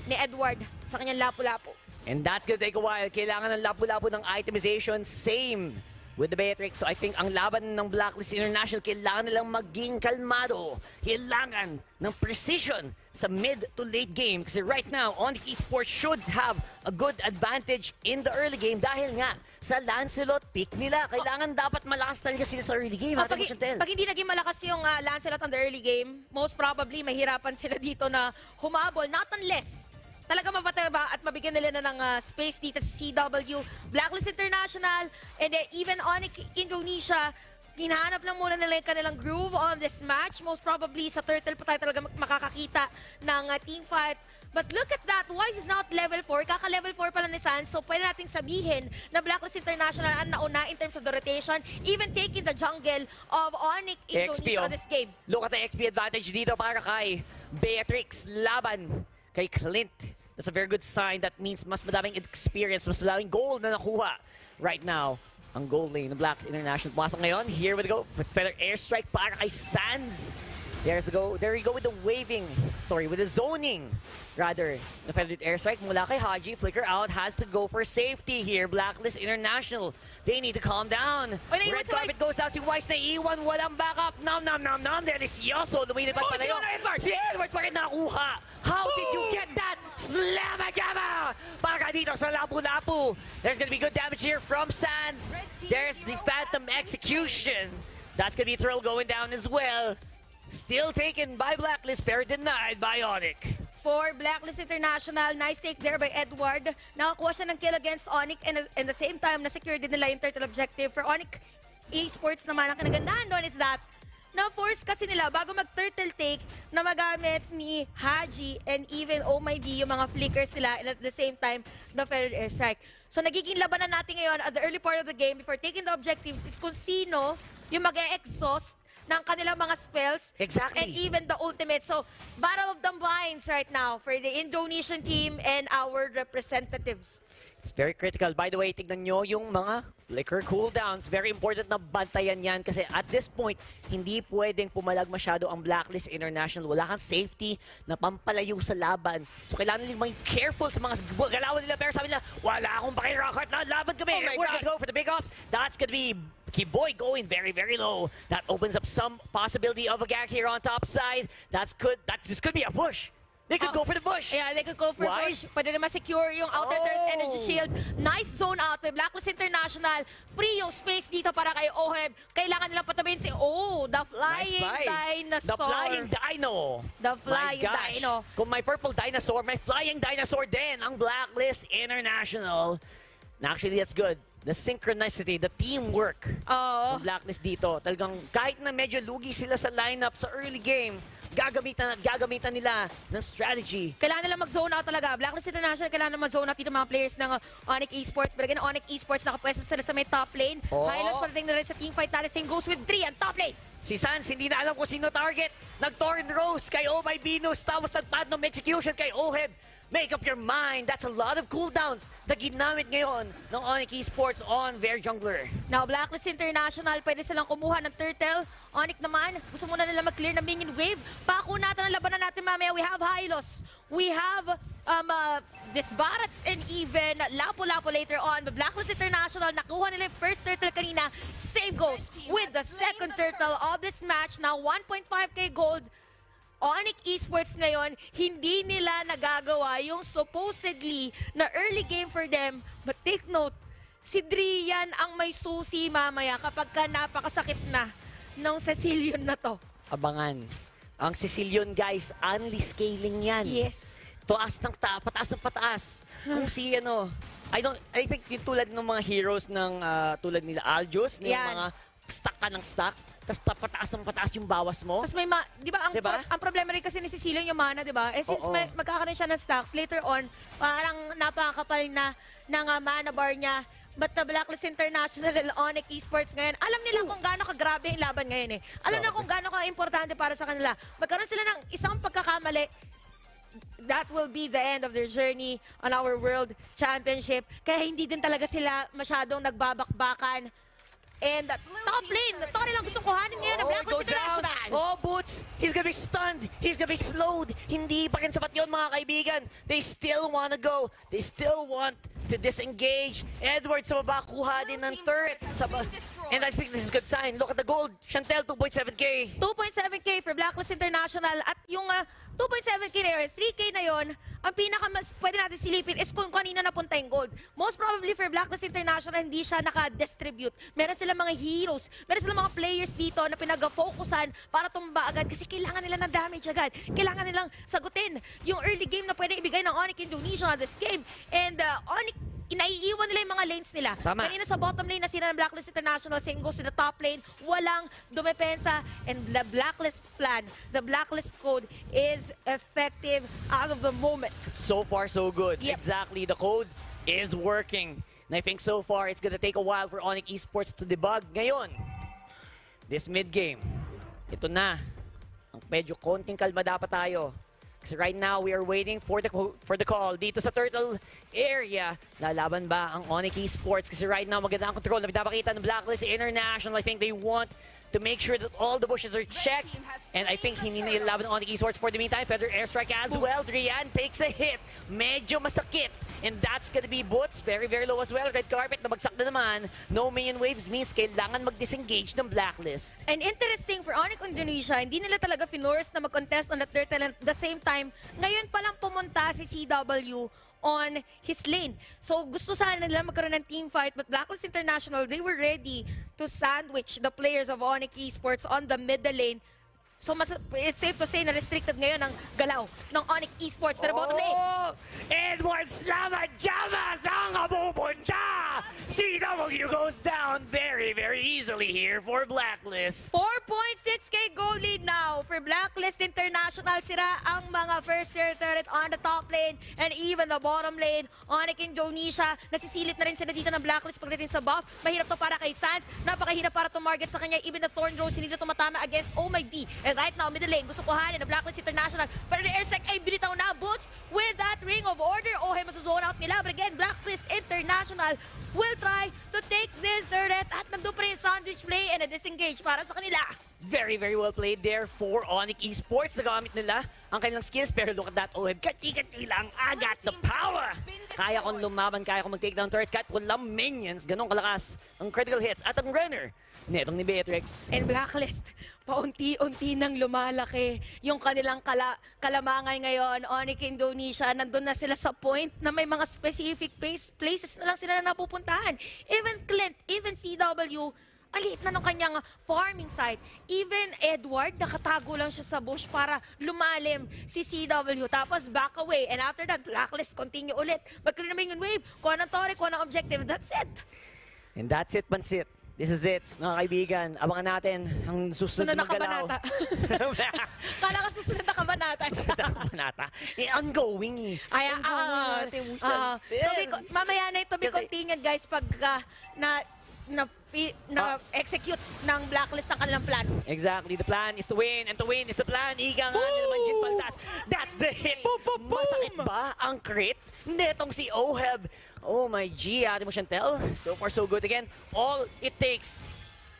ni Edward sa kanyang lapu-lapu. And that's gonna take a while. Kailangan ng lapu-lapu ng itemization. Same with the Beatrix. So I think ang laban ng Blacklist International, kailangan nilang maging kalmado. Kailangan ng precision sa mid to late game. Kasi right now, Onic Esports should have a good advantage in the early game dahil nga sa Lancelot pick nila. Kailangan dapat malakas talaga sila sa early game. Pag hindi naging malakas yung Lancelot on the early game, most probably mahirapan sila dito na humabol. Not unless talaga mapataba at mabigyan nila na ng space dito sa CW, Blacklist International, and even Onic Indonesia. Hinahanap lang muna nila yung kanilang groove on this match. Most probably sa Turtle pa tayo talaga makakakita ng team fight. But look at that, Wise is not level 4. Kaka-level 4 pa lang ni Sans. So pwede nating sabihin na Blacklist International ang nauna in terms of the rotation, even taking the jungle of Onic Indonesia on this game. Look at the XP advantage dito para kay Beatrix laban kay Clint. That's a very good sign. That means mas madaming experience, mas madaming gold na nakuha right now. Ang goal lane ng Blacklist International. Pumasok ngayon. Here we go. Feather airstrike para kay Sans. There you go with the waving. Sorry, with the zoning. Rather, the feathered airstrike mula kay Haji. Flicker out, has to go for safety here. Blacklist International, they need to calm down. Red carpet goes down. Si Wise na iwan, walang backup. Nom. Delicioso. Lumilipad pa na yun. Si Edwards pa rin nakuha. How did you get that? Slamma-jamma! Para dito sa lapu-lapu. There's gonna be good damage here from Sans. There's the Phantom Execution. That's gonna be a throw going down as well. Still taken by Blacklist, pero denied by Onic. For Blacklist International, nice take there by Edward. Nakakuha siya ng kill against Onic and at the same time, na-secure din nila yung turtle objective. For Onic Esports naman, ang kinagandahan doon is that na-force kasi nila bago mag-turtle take na magamit ni Haji and even Oh My D yung mga flickers nila and at the same time, the feathered airstrike. So nagiging labanan natin ngayon at the early part of the game before taking the objectives is kung sino yung mag-e-exhaust ng kanilang mga spells. Exactly. And even the ultimate. So, battle of the minds right now for the Indonesian team and our representatives. It's very critical. By the way, tignan nyo yung mga flicker cooldowns. Very important na bantayan yan kasi at this point, hindi pwedeng pumalag masyado ang Blacklist International. Wala kang safety na pampalayo sa laban. So, kailangan nila maging careful sa mga galawan nila. Pero sabi nila, wala akong pakirakat na laban kami. We're gonna go for the big offs. That's gonna be Kiboy going very, very low. That opens up some possibility of a gag here on top side. This could be a push. They could go for the bush. Yeah, they could go for the bush. Pwede naman secure yung outer turret energy shield. Nice zone out by Blacklist International. Free yung space dito para kay Oheb. Kailangan nilang patabihin si, the flying dinosaur. The flying dino. The flying dino. Kung may purple dinosaur, may flying dinosaur din ang Blacklist International. Actually, that's good. The synchronicity, the teamwork ng Blacklist dito. Talagang kahit na medyo lugi sila sa lineup sa early game, gagamitan nila ng strategy. Kailangan nila mag-zone out talaga. Blacklist International, kailangan nila mag-zone out dito mga players ng Onic Esports. Pero again, Onic Esports, nakapwesto sila sa may top lane. Hylos parating na rin sa teamfight natin. Same goes with 3 ang top lane. Si Sans, hindi na alam kung sino target. Nag-Torn Rose kay Oh My Venus, tapos nag-Platinum Execution kay Oheb. Make up your mind. That's a lot of cooldowns na ginamit ngayon ng Onic Esports on their jungler. Now, Blacklist International, pwede silang kumuha ng turtle. Onic naman, gusto muna nila mag-clear ng minion wave. Pako natin ang labanan natin mamaya. We have Hylos. We have Disbarats and even Lapu-Lapu later on. But Blacklist International, nakuha nila yung first turtle kanina. Same goes with the second turtle of this match. Now, 1.5k gold. Onic Esports ngayon, hindi nila nagagawa yung supposedly na early game for them. But take note, si Drian ang may susi mamaya kapag ka napakasakit na ng Cecilion na to. Abangan. Ang Cecilion, guys, only scaling yan. Yes. Pataas ng pataas. Kung si I think yung tulad ng mga heroes ng tulad nila Aljos, yung mga stuck ka ng stuck, tapos pataas ng pataas yung bawas mo. Tapos may di ba ang problema rin kasi ni Cecilion yung mana, di ba? Eh since magkakaroon siya ng stacks, later on, parang napakakapal na ng mana bar niya. But the Blacklist International and Onic Esports ngayon, alam nila kung gaano kagrabe yung laban ngayon eh. Alam nila kung gaano ka-importante para sa kanila. Magkaroon sila ng isang pagkakamali, that will be the end of their journey on our World Championship. Kaya hindi din talaga sila masyadong nagbabakbakan. And top lane, ito nilang gustong kuhanin ngayon ng Blacklist International. Oh, Boots, he's gonna be stunned. He's gonna be slowed. Hindi pa rin sapat yun, mga kaibigan. They still wanna go. They still want to disengage. Edward sa baba, kuha din ng turret. And I think this is a good sign. Look at the gold. Chantel, 2.7k. 2.7k for Blacklist International. At yung 2.7k na yun, 3k na yun, ang pinakamas pwede natin silipin is kung kanina napunta yung gold. Most probably for Blacklist International, hindi siya naka-distribute. Meron silang mga heroes, meron silang mga players dito na pinag-focusan para tumba agad kasi kailangan nila ng damage agad. Kailangan nilang sagutin yung early game na pwede ibigay ng Onic Indonesia on this game. And Onic, inaiiwan nila yung mga lanes nila. Tama. Kanina sa bottom lane na sila ng Blacklist International, same goes to the top lane, walang dumepensa, and the Blacklist plan, the Blacklist code is effective out of the moment. So far, so good. Yep. Exactly, the code is working. And I think so far, it's gonna take a while for Onic Esports to debug. Ngayon, this mid-game, ito na. Ang medyo konting kalma dapat tayo. Kasi right now, we are waiting for the call dito sa Turtle area. Lalaban ba ang Onic Esports? Kasi right now, maganda ang control na pinapakita ng Blacklist International. I think they want to make sure that all the bushes are checked. And I think hindi na ilalaban ng Onic Esports for the meantime. Feather airstrike as well. Drian takes a hit. Medyo masakit. And that's gonna be Boots. Very, very low as well. Red carpet, nabagsak na naman. No minion waves means kailangan mag-disengage ng Blacklist. And interesting for Onic Indonesia, hindi nila talaga finors na mag-contest on the turtle and at the same time, ngayon pa lang pumunta si CW on his lane. So gusto sana nila magkaroon ng team fight, but Blacklist International, they were ready to sandwich the players of Onic Esports on the middle lane. So it's safe to say na restricted ngayon ang galaw ng Onic Esports. Pero bottom lane. Edward Slama Jamas ang abupunta! CW goes down very, very easily here for Blacklist. 4.6k goal lead now for Blacklist International. Sira ang mga first tier turret on the top lane and even the bottom lane. Onic Indonesia, nasisilip na rin sila dito ng Blacklist pagdating sa buff. Mahirap to para kay Sans. Napakahirap para to market sa kanya. Even the Thorn Rose, hindi na tumatama against Oh My D. And right now, middle lane, gusto kuhanin ng Blacklist International. Pero the airsec ay binitaw na. Boots with that ring of order. Oh, masuzone out nila. But again, Blacklist International will try to take this turret. At nandun pa rin sandwich play and a disengage para sa kanila. Very, very well played there for Onic Esports. Nagamit nila ang kanilang skills. Pero look at that, Oheb. Kati-kati lang. I got the power. Kaya kong lumaban, kaya kong mag-take down turrets. Kahit walang minions, ganun kalakas ang critical hits at ang runner. Netong ni Beatrix. And Blacklist, paunti-unti nang lumalaki yung kanilang kalamangan ngayon. Onic Indonesia, nandun na sila sa point na may mga specific places na lang sila na napupuntahan. Even Clint, even CW, alit na ng kanyang farming site. Even Edward, nakatago lang siya sa bush para lumalim si CW. Tapos back away. And after that, Blacklist continue ulit. Magkaroon na yung wave. Kuha ng torre, kuha ng objective. That's it. And that's it, Pansit. This is it, mga kaibigan. Abangan natin ang susunod na galaw. Kala ka susunod na kabanata. Susunod na kabanata. Ongoing eh. Ay, mamaya na ito be continued, guys, pag na-execute ng Blacklist ang kanilang plan. Exactly. The plan is to win, and to win is the plan. Ika nga ni naman Jin Paltas. That's the hit. Masakit ba ang crit? Netong si Oheb. Oh my G, ate mo Chantel. So far, so good. Again, all it takes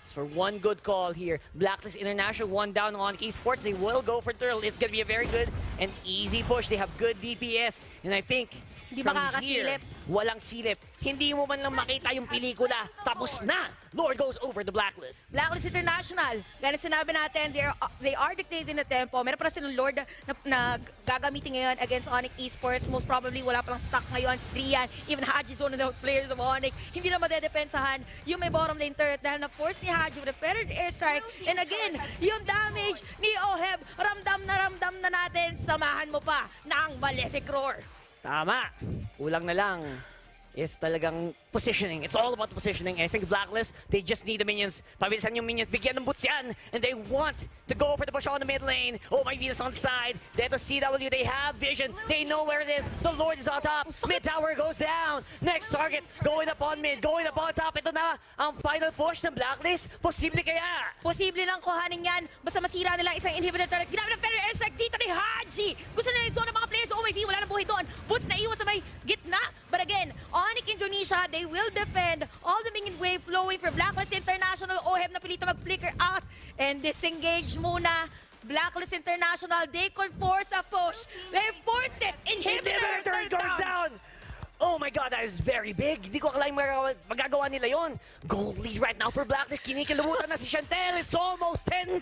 is for one good call here. Blacklist International, one down on Esports. They will go for turtle. It's going to be a very good and easy push. They have good DPS. And I think Di from makakasilip. here, walang silip. Hindi mo man lang makita yung pelikula. Tapos na! Lord goes over the Blacklist. Blacklist International. Gaya sinabi natin, they are dictating the tempo. Meron pa silang Lord na gagamitin ngayon against Onic Esports. Most probably, wala palang stock ngayon. Strian, even Haji zone na the players of Onic. Hindi na madedepensahan yung may bottom lane turret dahil na-force ni Haji with a feathered airstrike. And again, yung damage ni Oheb, ramdam na natin. Samahan mo pa ng Malefic Roar. Tama. Kulang na lang is talagang positioning. It's all about positioning. I think Blacklist, they just need the minions. Pabilisan yung minions. Bigyan ng boots yan. And they want to go for the push on the mid lane. Oh, my Venus on the side. They have the CW. They have vision. They know where it is. The Lord is on top. Mid tower goes down. Next target, going up on mid. Going up on top. Ito na ang final push ng Blacklist. Posible kaya? Posible lang kuhanin yan. Basta masira nila isang inhibitor turret. Ginamit ng Ferry Airstrike dito ni Haji. Gusto nila yung zone ng mga players. Oh, my V. Wala na buhay doon. Boots na iwan sa may gitna. But again, Onic Indonesia, they will defend all the minion wave flowing for Blacklist International. OHEB na pilita mag-flicker out and disengage muna. Blacklist International, they could force a push. They forced it. Inhibitor goes down. Oh my God, that is very big. Hindi ko akalain magagawa nila yon. Gold lead right now for Blacklist. Kinikilabutan na si Chantel. It's almost 10,000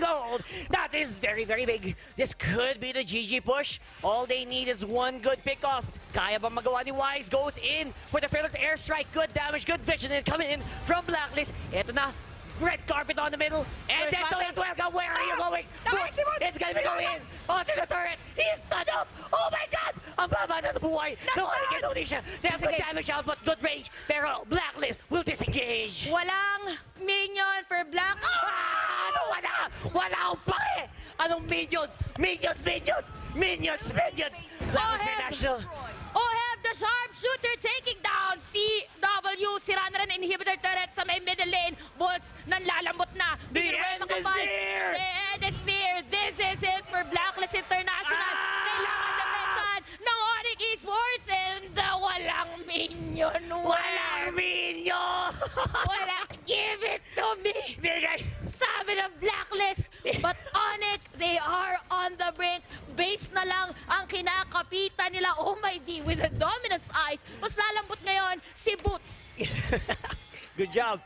gold. That is very, very big. This could be the GG push. All they need is one good pick-off. Kaya ba magawa ni Wise? Goes in for the failure to airstrike. Good damage, good vision coming in from Blacklist. Ito na. Red carpet on the middle, and then as well. Where are you going? Boots, it's gonna be going in onto the turret. He is stood up. Oh my God! Ang baba na nabuhay. No, Indonesia. They have good damage out, but good range. Pero Blacklist will disengage. Walang minion for Black. Ano wala? Wala akong pake. Anong minions? Minions. Blacklist International. OHEB, the sharpshooter taking down CW. Sira na rin inhibitor turret sa may middle lane. Bolts nanlalambot na. The end is near! The end is near. This is it for Blacklist International. Kailangan defensan ng Onic Esports and walang minion. Walang minion! Walang give it to me. Sabi ng Blacklist. But Onic, they are on the brink. Base na lang ang kinakapitan nila. Oh my D, with the dominance eyes. Mas lalambot ngayon si Boots. Good job.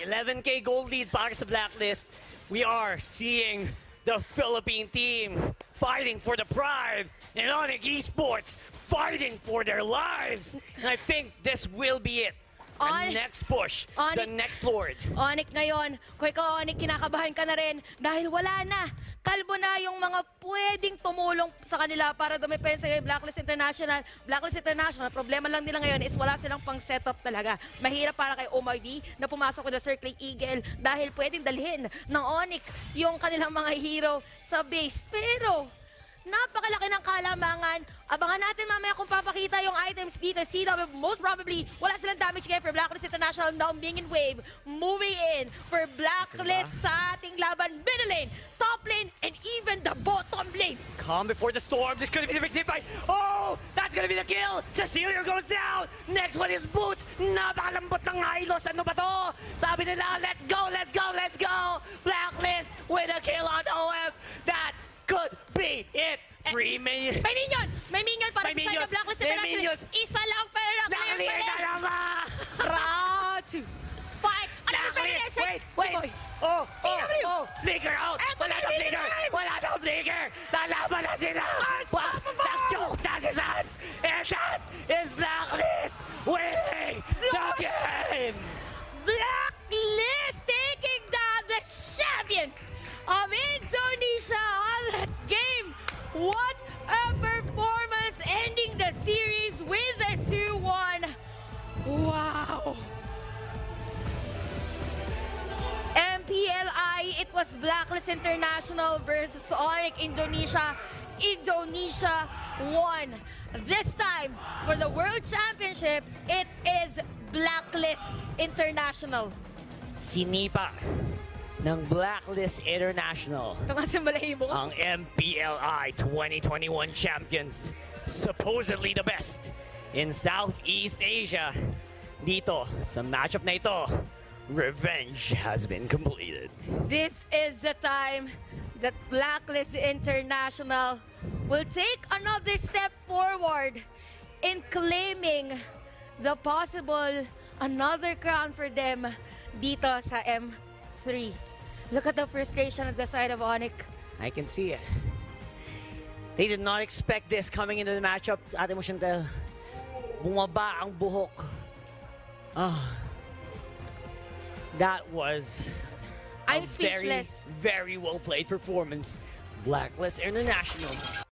11K gold lead para sa Blacklist. We are seeing the Philippine team fighting for the pride and Onic Esports fighting for their lives. And I think this will be it. The next push, the next Lord. Onic ngayon, kung ikaw Onic, kinakabahan ka na rin dahil wala na. Kalbo na yung mga pwedeng tumulong sa kanila para dumepensa kay Blacklist International. Blacklist International, problema lang nila ngayon is wala silang pang setup talaga. Mahirap para kay OMID na pumasok with the Circling Eagle dahil pwedeng dalhin ng Onic yung kanilang mga hero sa base. Pero napakalaki ng kalamangan. Abangan natin mamaya kung papakita yung items dito. CW, most probably, wala silang damage ngayon for Blacklist International. Now, Minion Wave moving in for Blacklist sa ating laban. Middle lane, top lane, and even the bottom lane. Calm before the storm. This could be the big team fight. Oh, that's gonna be the kill. Cecilia goes down. Next one is Boots. Napakalambot ng Hylos. Ano ba to? Sabi nila, let's go. Blacklist with a kill on OF. That could be it. Free minion. May minion para sa side of Blacklist International. Isa lang pero na-clear pa rin. Round 2. Fight. Wait. Oh. Flicker out. Wala na flicker. Nalaban na sila. Nag-choke na si Sans. And that is Blacklist winning the game. Blacklist taking down the champions of Indonesia on that game. What a performance, ending the series with a 2-1. Wow. MPLI, it was Blacklist International versus Onic Indonesia. Indonesia won. This time, for the World Championship, it is Blacklist International. Sinipa ng Blacklist International ang MPLI 2021 champions. Supposedly the best in Southeast Asia. Dito sa matchup na ito, revenge has been completed. This is the time that Blacklist International will take another step forward in claiming the possible another crown for them dito sa M3. Look at the frustration at the side of Onic. I can see it. They did not expect this coming into the matchup. Ate mo, Chantel, bumaba ang buhok. That was I'm a speechless. very well played performance. Blacklist International.